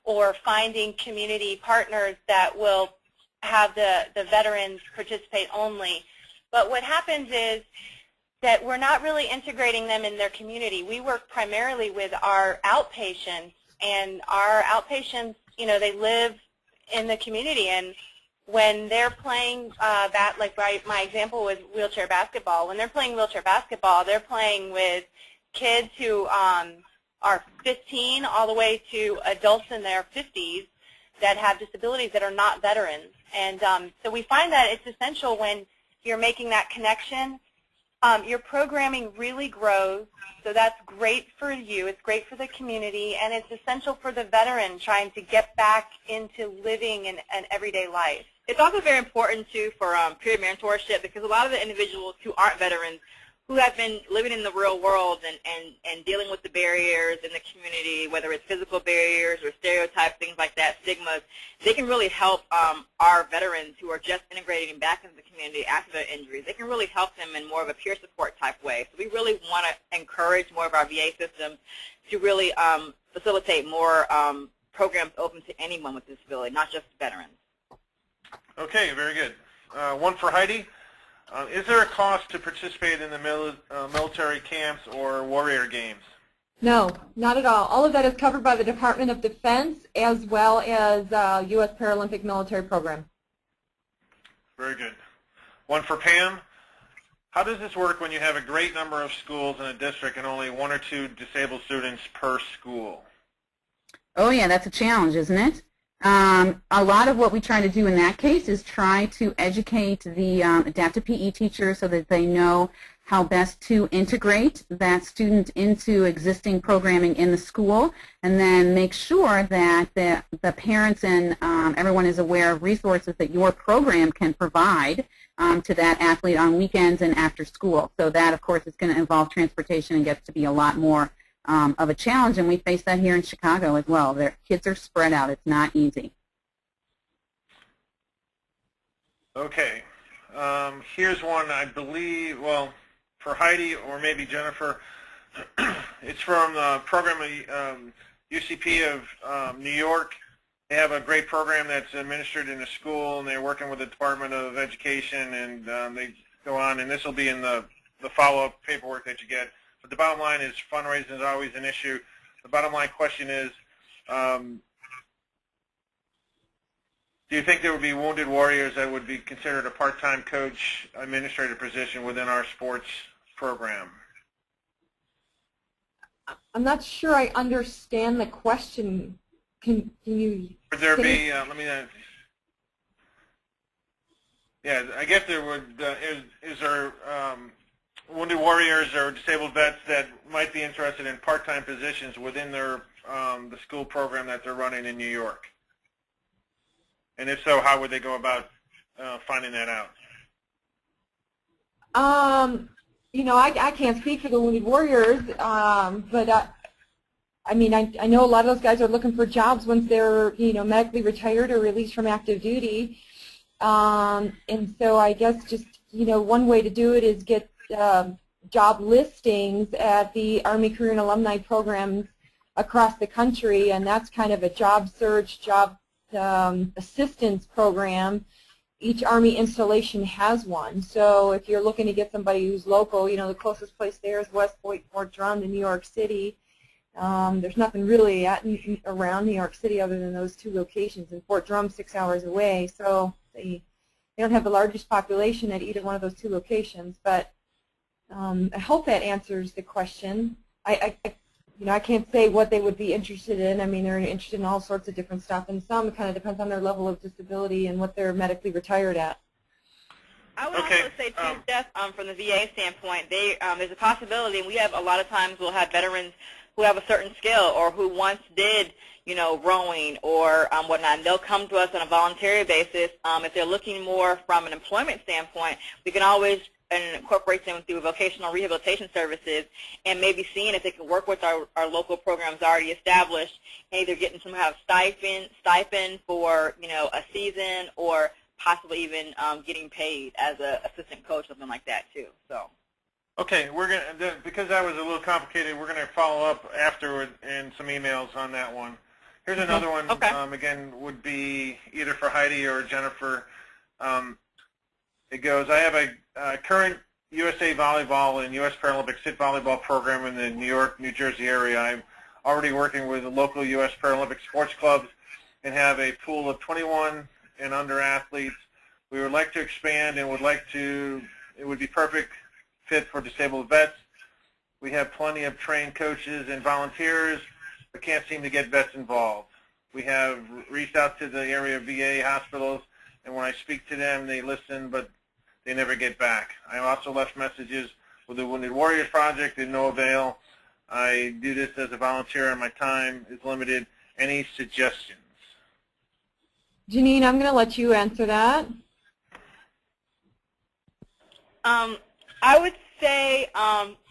or finding community partners that will have the veterans participate only. But what happens is that we're not really integrating them in their community. We work primarily with our outpatients, and our outpatients, you know, they live in the community, and when they're playing that, like my example was wheelchair basketball, when they're playing wheelchair basketball, they're playing with kids who are 15 all the way to adults in their 50s that have disabilities that are not veterans. And so we find that it's essential when you're making that connection. Your programming really grows, so that's great for you, it's great for the community, and it's essential for the veteran trying to get back into living an everyday life. It's also very important, too, for peer mentorship, because a lot of the individuals who aren't veterans, who have been living in the real world and dealing with the barriers in the community, whether it's physical barriers or stereotypes, things like that, stigmas, they can really help our veterans who are just integrating back into the community after their injuries. They can really help them in more of a peer support type way. So we really want to encourage more of our VA systems to really facilitate more programs open to anyone with disability, not just veterans. Okay, very good. One for Heidi. Is there a cost to participate in the military camps or warrior games? No, not at all. All of that is covered by the Department of Defense as well as U.S. Paralympic Military Program. Very good. One for Pam. How does this work when you have a great number of schools in a district and only 1 or 2 disabled students per school? Oh, yeah, that's a challenge, isn't it? A lot of what we try to do in that case is try to educate the adaptive PE teachers so that they know how best to integrate that student into existing programming in the school, and then make sure that the parents and everyone is aware of resources that your program can provide to that athlete on weekends and after school. So that, of course, is going to involve transportation and gets to be a lot more of a challenge, and we face that here in Chicago as well. Their kids are spread out. It's not easy. Okay. Here's one, I believe, well, for Heidi or maybe Jennifer. It's from the program of UCP of New York. They have a great program that's administered in a school, and they're working with the Department of Education, and they go on, and this will be in the follow-up paperwork that you get. But the bottom line is fundraising is always an issue. The bottom line question is, do you think there would be wounded warriors that would be considered a part-time coach administrative position within our sports program? I'm not sure I understand the question. Can you? Would there be? Let me. Yeah, I guess there would. Is there wounded warriors or disabled vets that might be interested in part-time positions within their the school program that they're running in New York? And if so, how would they go about finding that out? You know, I can't speak for the wounded warriors, but I mean, I know a lot of those guys are looking for jobs once they're, you know, medically retired or released from active duty. And so I guess just, you know, one way to do it is get job listings at the Army Career and Alumni programs across the country, and that's kind of a job search, job assistance program. Each Army installation has one. So if you're looking to get somebody who's local, you know, the closest place there is West Point, Fort Drum to New York City. There's nothing really around New York City other than those two locations, and Fort Drum 6 hours away. So they don't have the largest population at either one of those two locations. But I hope that answers the question. You know, I can't say what they would be interested in. I mean, they're interested in all sorts of different stuff, and some kind of depends on their level of disability and what they're medically retired at. I would also say, too, Jeff, from the VA standpoint, there's a possibility, and we have a lot of times we'll have veterans who have a certain skill or who once did, you know, rowing or whatnot, and they'll come to us on a voluntary basis. If they're looking more from an employment standpoint, we can always incorporate them through vocational rehabilitation services and maybe seeing if they can work with our local programs already established and either getting some kind of stipend for, you know, a season or possibly even getting paid as an assistant coach, something like that too. So. Okay, we're gonna, because that was a little complicated, we're gonna follow up afterward in some emails on that one. Here's another one. Okay. Again, would be either for Heidi or Jennifer. It goes, I have a current USA Volleyball and US Paralympic Sit Volleyball program in the New York, New Jersey area. I'm already working with the local US Paralympic sports clubs and have a pool of 21 and under athletes. We would like to expand and would like to, it would be perfect fit for disabled vets. We have plenty of trained coaches and volunteers, but can't seem to get vets involved. We have reached out to the area VA hospitals, and when I speak to them, they listen, but they never get back. I also left messages with the Wounded Warriors Project in no avail. I do this as a volunteer and my time is limited. Any suggestions? Janine, I'm going to let you answer that. I would say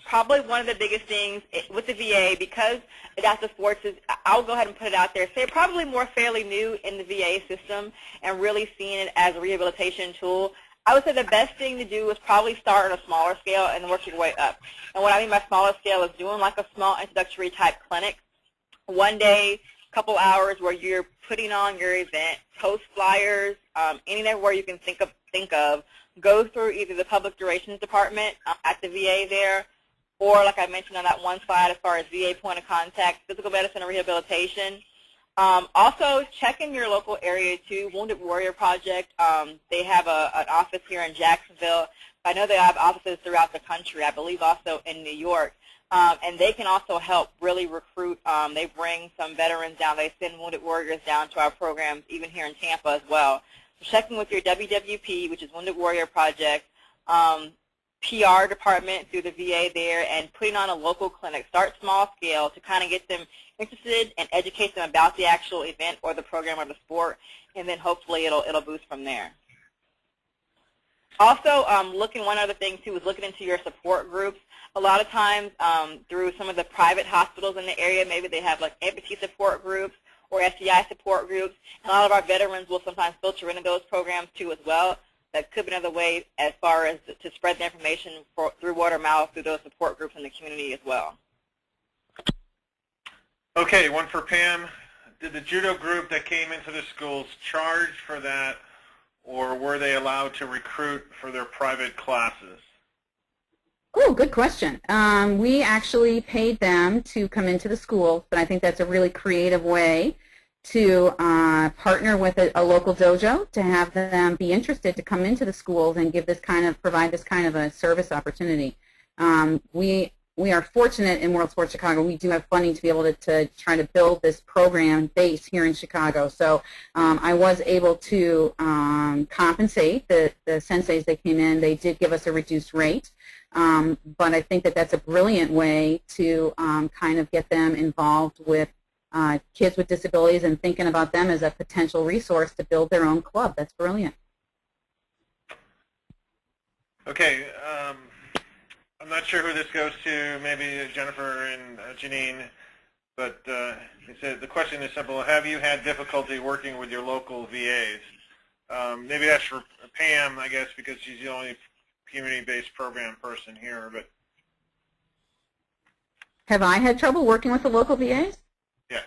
probably one of the biggest things with the VA, because adaptive sports is, I'll go ahead and put it out there, say probably more fairly new in the VA system and really seeing it as a rehabilitation tool. I would say the best thing to do is probably start on a smaller scale and work your way up. And what I mean by smaller scale is doing like a small introductory type clinic, one day, couple hours where you're putting on your event, post flyers, anywhere where you can think of, go through either the public relations department at the VA there, or like I mentioned on that one slide as far as VA point of contact, physical medicine and rehabilitation. Also, check in your local area too. Wounded Warrior Project, they have an office here in Jacksonville. I know they have offices throughout the country, I believe also in New York. And they can also help really recruit. They bring some veterans down. They send Wounded Warriors down to our programs, even here in Tampa as well. So checking with your WWP, which is Wounded Warrior Project, PR department through the VA there, and putting on a local clinic. Start small scale to kind of get them interested and educate them about the actual event or the program or the sport, and then hopefully it'll boost from there. Also, one other thing too is looking into your support groups. A lot of times through some of the private hospitals in the area, maybe they have like amputee support groups or SCI support groups. And a lot of our veterans will sometimes filter into those programs too as well. That could be another way as far as to spread the information through word of mouth through those support groups in the community as well. Okay, one for Pam. Did the judo group that came into the schools charge for that, or were they allowed to recruit for their private classes? Oh, good question. We actually paid them to come into the schools, but I think that's a really creative way to partner with a local dojo to have them be interested to come into the schools and provide this kind of a service opportunity. We are fortunate in World Sports Chicago. We do have funding to be able to try to build this program base here in Chicago. So I was able to compensate the senseis that came in. They did give us a reduced rate. But I think that that's a brilliant way to kind of get them involved with kids with disabilities and thinking about them as a potential resource to build their own club. That's brilliant. Okay, I'm not sure who this goes to, maybe Jennifer and Janine, but the question is simple. Have you had difficulty working with your local VAs? Maybe that's for Pam, I guess, because she's the only community-based program person here. But have I had trouble working with the local VAs? Yeah.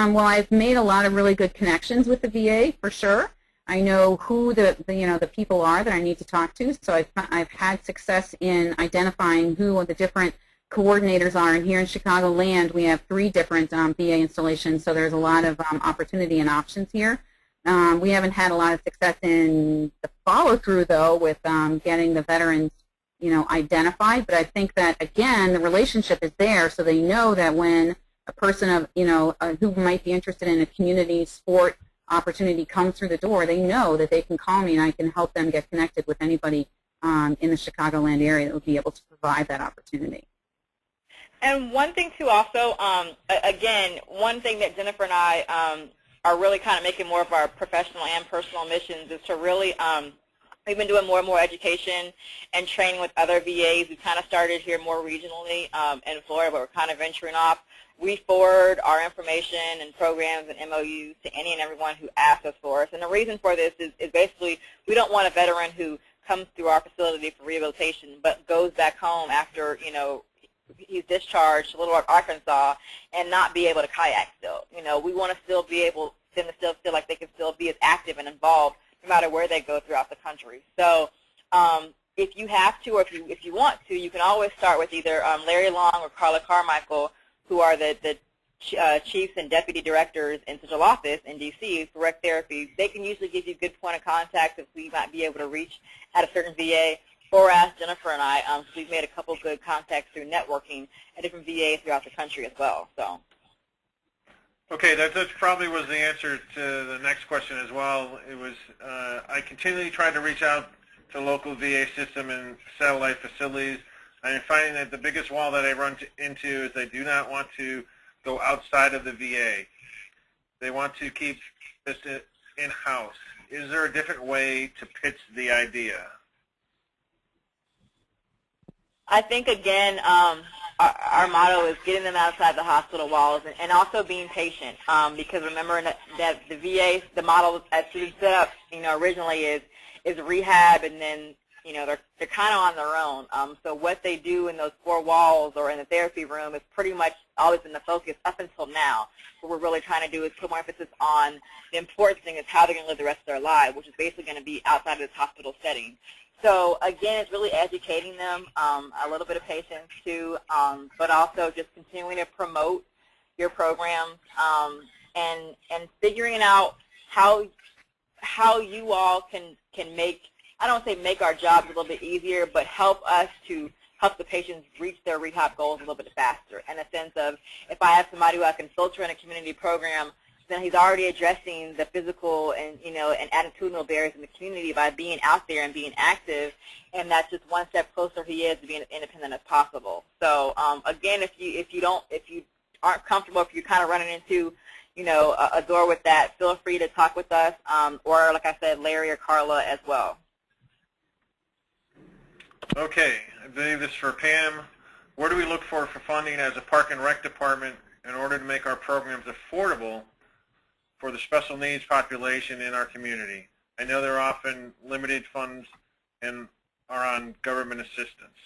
Well, I've made a lot of really good connections with the VA for sure. I know who the people are that I need to talk to, so I've had success in identifying who the different coordinators are. And here in Chicagoland, we have 3 different VA installations, so there's a lot of opportunity and options here. We haven't had a lot of success in the follow-through, though, with getting the veterans, identified. But I think that, again, the relationship is there, so they know that when a person who might be interested in a community sport opportunity comes through the door, they know that they can call me and I can help them get connected with anybody in the Chicagoland area that would be able to provide that opportunity. And one thing, too, also, again, one thing that Jennifer and I are really kind of making more of our professional and personal missions is to really, we've been doing more and more education and training with other VAs. We kind of started here more regionally in Florida, but we're kind of venturing off. We forward our information and programs and MOUs to any and everyone who asks us for us. And the reason for this is basically we don't want a veteran who comes through our facility for rehabilitation but goes back home after, he's discharged to Little Rock, Arkansas, and not be able to kayak still. We want to still be able them to still feel like they can still be as active and involved no matter where they go throughout the country. So if you have to, or if you want to, you can always start with either Larry Long or Carla Carmichael, who are the chiefs and deputy directors in central office in D.C. for rec therapy. They can usually give you a good point of contact if we might be able to reach at a certain VA, or ask Jennifer and I. So we've made a couple good contacts through networking at different VAs throughout the country as well. So. Okay, that probably was the answer to the next question as well. It was I continually tried to reach out to local VA system and satellite facilities. I'm finding that the biggest wall that I run into is they do not want to go outside of the VA. They want to keep this in-house. Is there a different way to pitch the idea? I think, again, our motto is getting them outside the hospital walls and also being patient, because remember that the VA, the model as it's set up, originally is rehab, and then they're kind of on their own. So what they do in those 4 walls or in the therapy room is pretty much always been the focus up until now. What we're really trying to do is put more emphasis on the important thing is how they're going to live the rest of their lives, which is basically going to be outside of this hospital setting. So again, it's really educating them, a little bit of patience too, but also just continuing to promote your programs and figuring out how you all can make, I don't say make our jobs a little bit easier, but help us to help the patients reach their rehab goals a little bit faster, in a sense of if I have somebody who I can filter in a community program, then he's already addressing the physical and and attitudinal barriers in the community by being out there and being active, and that's just one step closer he is to being as independent as possible. So again, if you aren't comfortable, if you're kind of running into a door with that, feel free to talk with us, or like I said, Larry or Carla as well. Okay, I believe this is for Pam. Where do we look for funding as a Park and Rec department in order to make our programs affordable for the special needs population in our community? I know they're often limited funds and are on government assistance.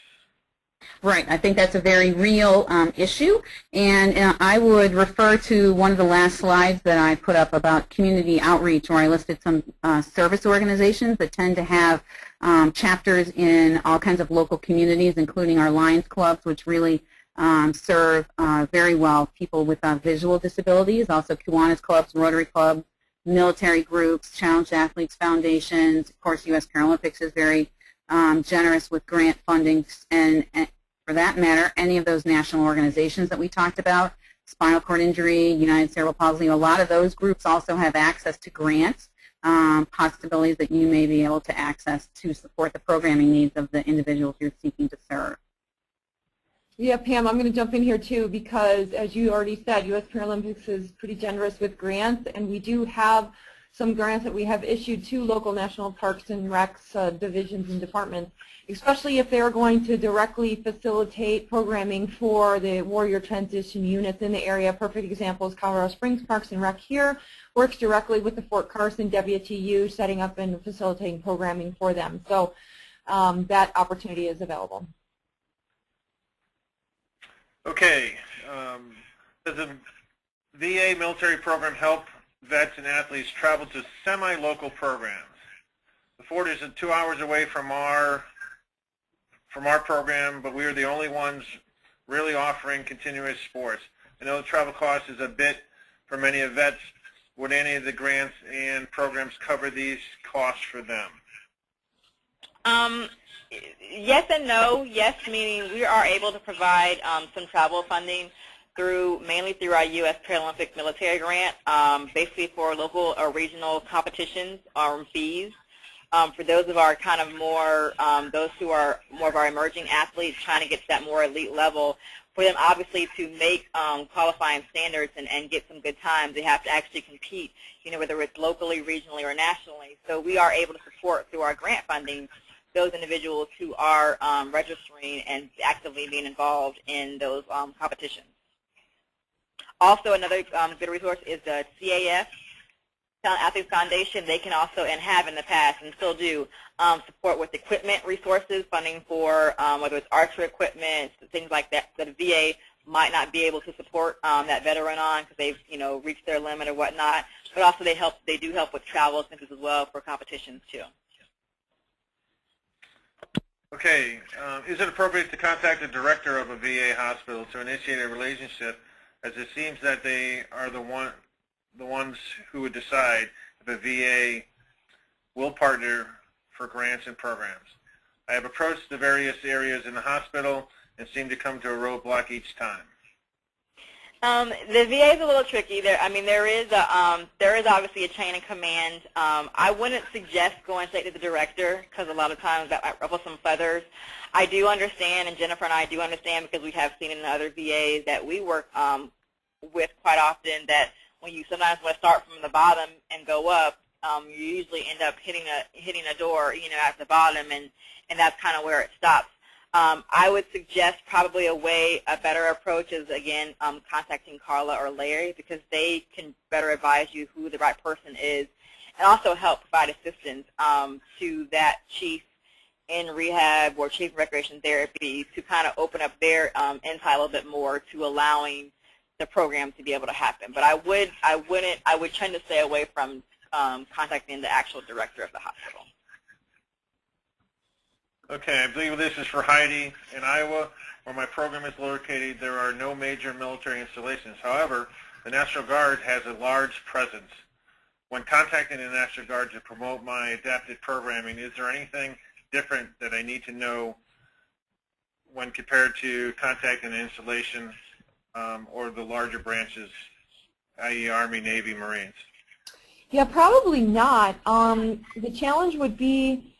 Right. I think that's a very real issue, and I would refer to one of the last slides that I put up about community outreach, where I listed some service organizations that tend to have chapters in all kinds of local communities, including our Lions Clubs, which really serve very well people with visual disabilities, also Kiwanis Clubs, Rotary Clubs, military groups, Challenged Athletes Foundations. Of course, U.S. Paralympics is very generous with grant funding, and for that matter, any of those national organizations that we talked about, spinal cord injury, United Cerebral Palsy, a lot of those groups also have access to grants, possibilities that you may be able to access to support the programming needs of the individuals you're seeking to serve. Yeah, Pam, I'm going to jump in here too, because as you already said, U.S. Paralympics is pretty generous with grants, and we do have some grants that we have issued to local national parks and recs divisions and departments, especially if they're going to directly facilitate programming for the warrior transition units in the area. Perfect example is Colorado Springs Parks and Rec here, works directly with the Fort Carson WTU, setting up and facilitating programming for them. So that opportunity is available. Okay, does the VA military program help vets and athletes travel to semi-local programs? The Fort is 2 hours away from our program, but we are the only ones really offering continuous sports. I know the travel cost is a bit for many of vets. Would any of the grants and programs cover these costs for them? Yes and no. Yes, meaning we are able to provide some travel funding mainly through our U.S. Paralympic Military Grant, basically for local or regional competitions fees. For those of our kind of more, those who are more of our emerging athletes trying to get to that more elite level, for them obviously to make qualifying standards and get some good times, they have to actually compete, whether it's locally, regionally, or nationally. So we are able to support through our grant funding those individuals who are registering and actively being involved in those competitions. Also, another good resource is the CAF, Talent Athletes Foundation. They can also, and have in the past, and still do, support with equipment resources, funding for whether it's archery equipment, things like that, that a VA might not be able to support that veteran on because they've, reached their limit or whatnot. But also they do help with travel expenses as well for competitions too. Okay, is it appropriate to contact the director of a VA hospital to initiate a relationship, as it seems that they are the ones who would decide if a VA will partner for grants and programs? I have approached the various areas in the hospital and seem to come to a roadblock each time. The VA is a little tricky. There is obviously a chain of command. I wouldn't suggest going straight to the director because a lot of times that might ruffle some feathers. I do understand, and Jennifer and I do understand because we have seen in other VAs that we work with quite often, that when you sometimes want to start from the bottom and go up, you usually end up hitting a door, at the bottom, and that's kind of where it stops. I would suggest probably a better approach is, again, contacting Carla or Larry, because they can better advise you who the right person is, and also help provide assistance to that chief in rehab or chief in recreation therapy to kind of open up their insight a little bit more to allowing the program to be able to happen. But I would tend to stay away from contacting the actual director of the hospital. Okay, I believe this is for Heidi. In Iowa, where my program is located, there are no major military installations. However, the National Guard has a large presence. When contacting the National Guard to promote my adapted programming, is there anything different that I need to know when compared to contacting an installation or the larger branches, i.e. Army, Navy, Marines? Yeah, probably not. The challenge would be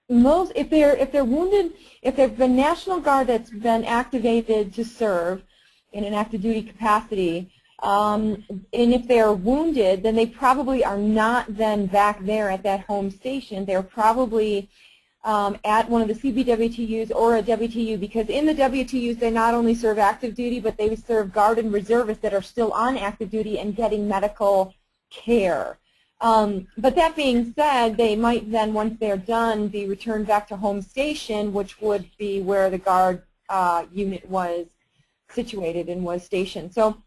if they're wounded, if they've been National Guard that's been activated to serve in an active duty capacity, And if they're wounded, then they probably are not then back there at that home station. They're probably at one of the CBWTUs or a WTU, because in the WTUs they not only serve active duty, but they serve Guard and reservists that are still on active duty and getting medical care. But that being said, they might then, once they're done, be returned back to home station, which would be where the Guard unit was situated and was stationed. So,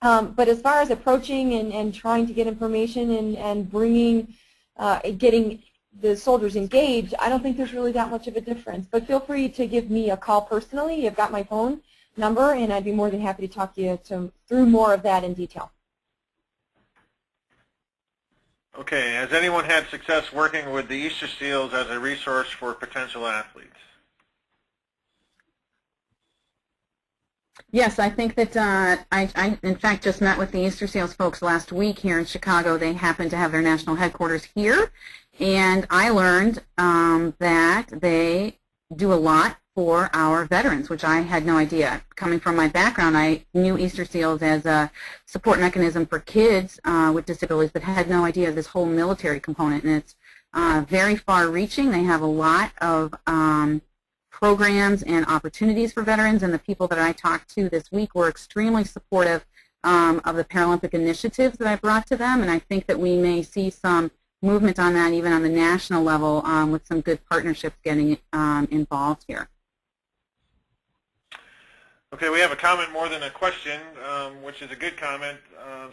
but as far as approaching and trying to get information and bringing, getting the soldiers engaged, I don't think there's really that much of a difference. But feel free to give me a call personally. You've got my phone number, and I'd be more than happy to talk to you through more of that in detail. Okay, has anyone had success working with the Easter Seals as a resource for potential athletes? Yes, I think that I in fact just met with the Easter Seals folks last week here in Chicago. They happen to have their national headquarters here, and I learned that they do a lot for our veterans, which I had no idea. Coming from my background, I knew Easter Seals as a support mechanism for kids with disabilities, but had no idea of this whole military component, and it's very far-reaching. They have a lot of programs and opportunities for veterans, and the people that I talked to this week were extremely supportive of the Paralympic initiatives that I brought to them, and I think that we may see some movement on that even on the national level with some good partnerships getting involved here. Okay, we have a comment more than a question, which is a good comment.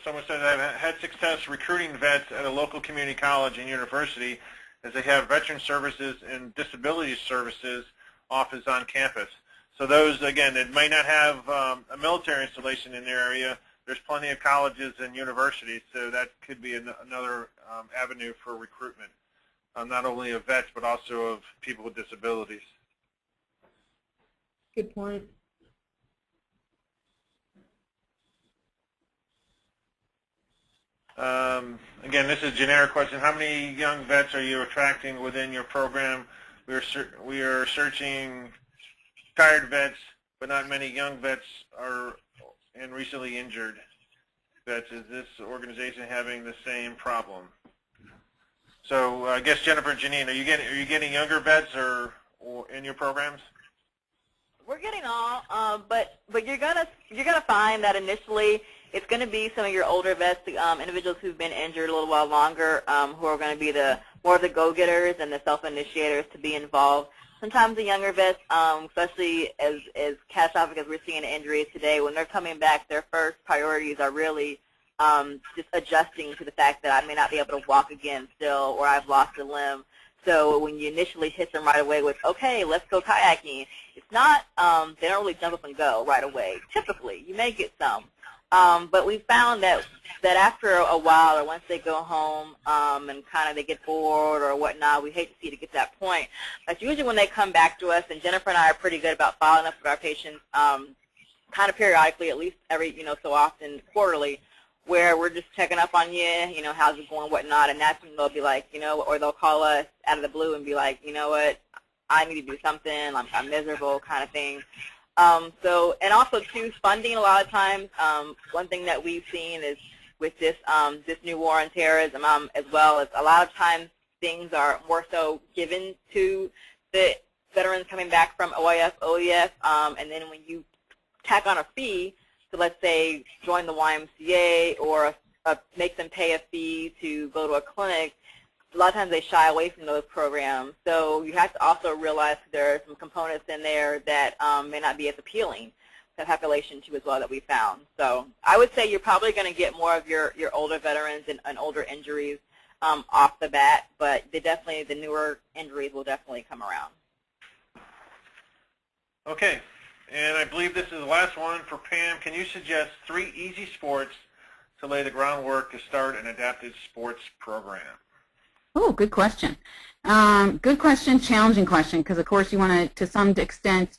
Someone said, I've had success recruiting vets at a local community college and university as they have veteran services and disability services office on campus. So those, again, that may not have a military installation in their area, there's plenty of colleges and universities, so that could be another avenue for recruitment, not only of vets, but also of people with disabilities. Good point. Again, this is a generic question. How many young vets are you attracting within your program? We are searching retired vets, but not many young vets and recently injured vets. Is this organization having the same problem? So I guess Jennifer and Janine, are you getting younger vets or in your programs? We're getting all, but you're gonna find that initially it's going to be some of your older vets, individuals who've been injured a little while longer, who are going to be more of the go-getters and the self-initiators to be involved. Sometimes the younger vets, especially as catastrophic as we're seeing injuries today, when they're coming back, their first priorities are really just adjusting to the fact that I may not be able to walk again still, or I've lost a limb. So when you initially hit them right away with, okay, let's go kayaking, it's not, they don't really jump up and go right away. Typically, you may get some. But we found that after a while, or once they go home and kind of they get bored or whatnot, we hate to see it get to that point. That's usually when they come back to us, and Jennifer and I are pretty good about following up with our patients kind of periodically, at least every, so often, quarterly, where we're just checking up on you, how's it going, whatnot, and that's when they'll be like, or they'll call us out of the blue and be like, you know what, I need to do something, I'm miserable kind of thing. And also too, funding a lot of times. One thing that we've seen is with this new war on terrorism, as well as a lot of times things are more so given to the veterans coming back from OIF, OEF, and then when you tack on a fee, so let's say join the YMCA or make them pay a fee to go to a clinic, a lot of times they shy away from those programs. So you have to also realize there are some components in there that may not be as appealing to the population too as well that we found. So I would say you're probably going to get more of your older veterans and older injuries off the bat, but the newer injuries will definitely come around. Okay, and I believe this is the last one for Pam. Can you suggest 3 easy sports to lay the groundwork to start an adapted sports program? Oh, good question. Good question, challenging question, because of course you want to some extent,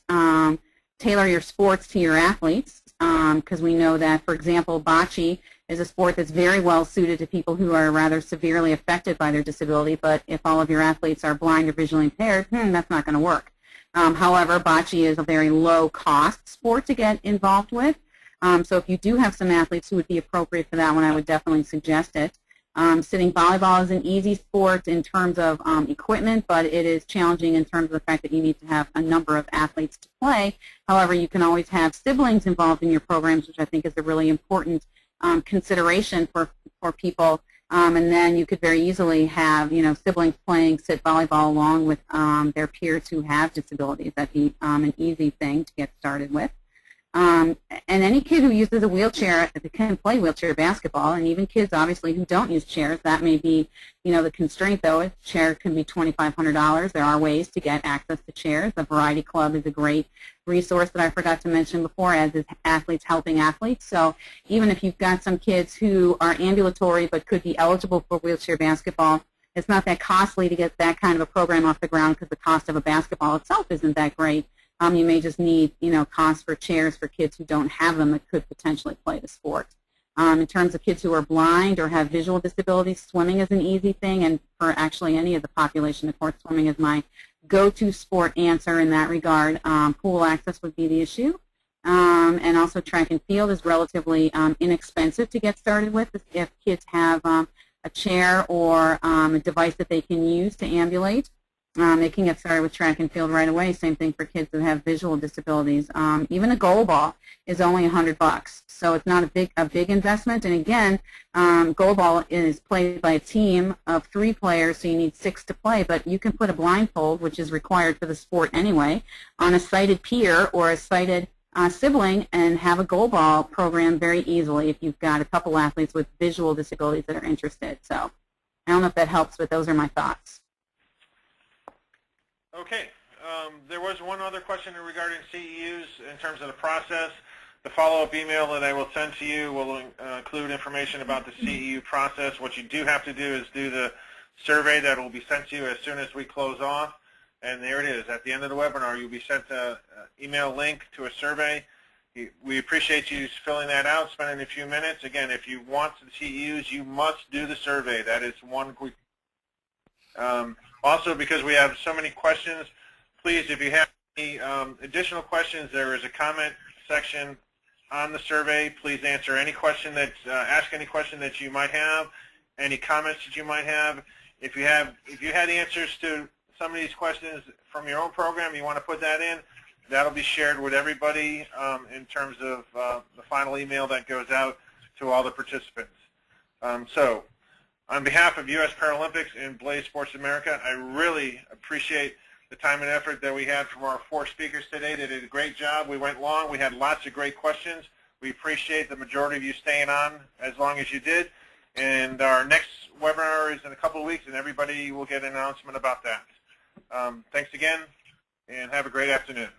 tailor your sports to your athletes, because we know that, for example, bocce is a sport that's very well suited to people who are rather severely affected by their disability, but if all of your athletes are blind or visually impaired, that's not going to work. However, bocce is a very low-cost sport to get involved with. So if you do have some athletes who would be appropriate for that one, I would definitely suggest it. Sitting volleyball is an easy sport in terms of equipment, but it is challenging in terms of the fact that you need to have a number of athletes to play. However, you can always have siblings involved in your programs, which I think is a really important consideration for people. And then you could very easily have, siblings playing sit volleyball along with their peers who have disabilities. That'd be an easy thing to get started with. And any kid who uses a wheelchair can play wheelchair basketball, and even kids, obviously, who don't use chairs. That may be, the constraint, though. A chair can be $2,500. There are ways to get access to chairs. The Variety Club is a great resource that I forgot to mention before, as is Athletes Helping Athletes. So even if you've got some kids who are ambulatory but could be eligible for wheelchair basketball, it's not that costly to get that kind of a program off the ground because the cost of a basketball itself isn't that great. You may just need, costs for chairs for kids who don't have them that could potentially play the sport. In terms of kids who are blind or have visual disabilities, swimming is an easy thing, and for actually any of the population, of course, swimming is my go-to sport answer in that regard. Pool access would be the issue. And also track and field is relatively inexpensive to get started with if kids have a chair or a device that they can use to ambulate. They can get started with track and field right away. Same thing for kids that have visual disabilities. Even a goal ball is only $100, so it's not a big investment. And again, goal ball is played by a team of 3 players, so you need 6 to play. But you can put a blindfold, which is required for the sport anyway, on a sighted peer or a sighted sibling and have a goal ball program very easily if you've got a couple athletes with visual disabilities that are interested. So I don't know if that helps, but those are my thoughts. Okay. There was one other question regarding CEUs in terms of the process. The follow-up email that I will send to you will include information about the CEU process. What you do have to do is do the survey that will be sent to you as soon as we close off. And there it is. At the end of the webinar, you'll be sent an email link to a survey. We appreciate you filling that out, spending a few minutes. Again, if you want the CEUs, you must do the survey. That is one quick. Also, because we have so many questions, please, if you have any additional questions, there is a comment section on the survey. Please answer any question ask any question that you might have, any comments that you might have. If you had answers to some of these questions from your own program, you want to put that in, that'll be shared with everybody in terms of the final email that goes out to all the participants. So on behalf of U.S. Paralympics and Blaze Sports America, I really appreciate the time and effort that we had from our 4 speakers today. They did a great job. We went long. We had lots of great questions. We appreciate the majority of you staying on as long as you did. And our next webinar is in a couple of weeks, and everybody will get an announcement about that. Thanks again, and have a great afternoon.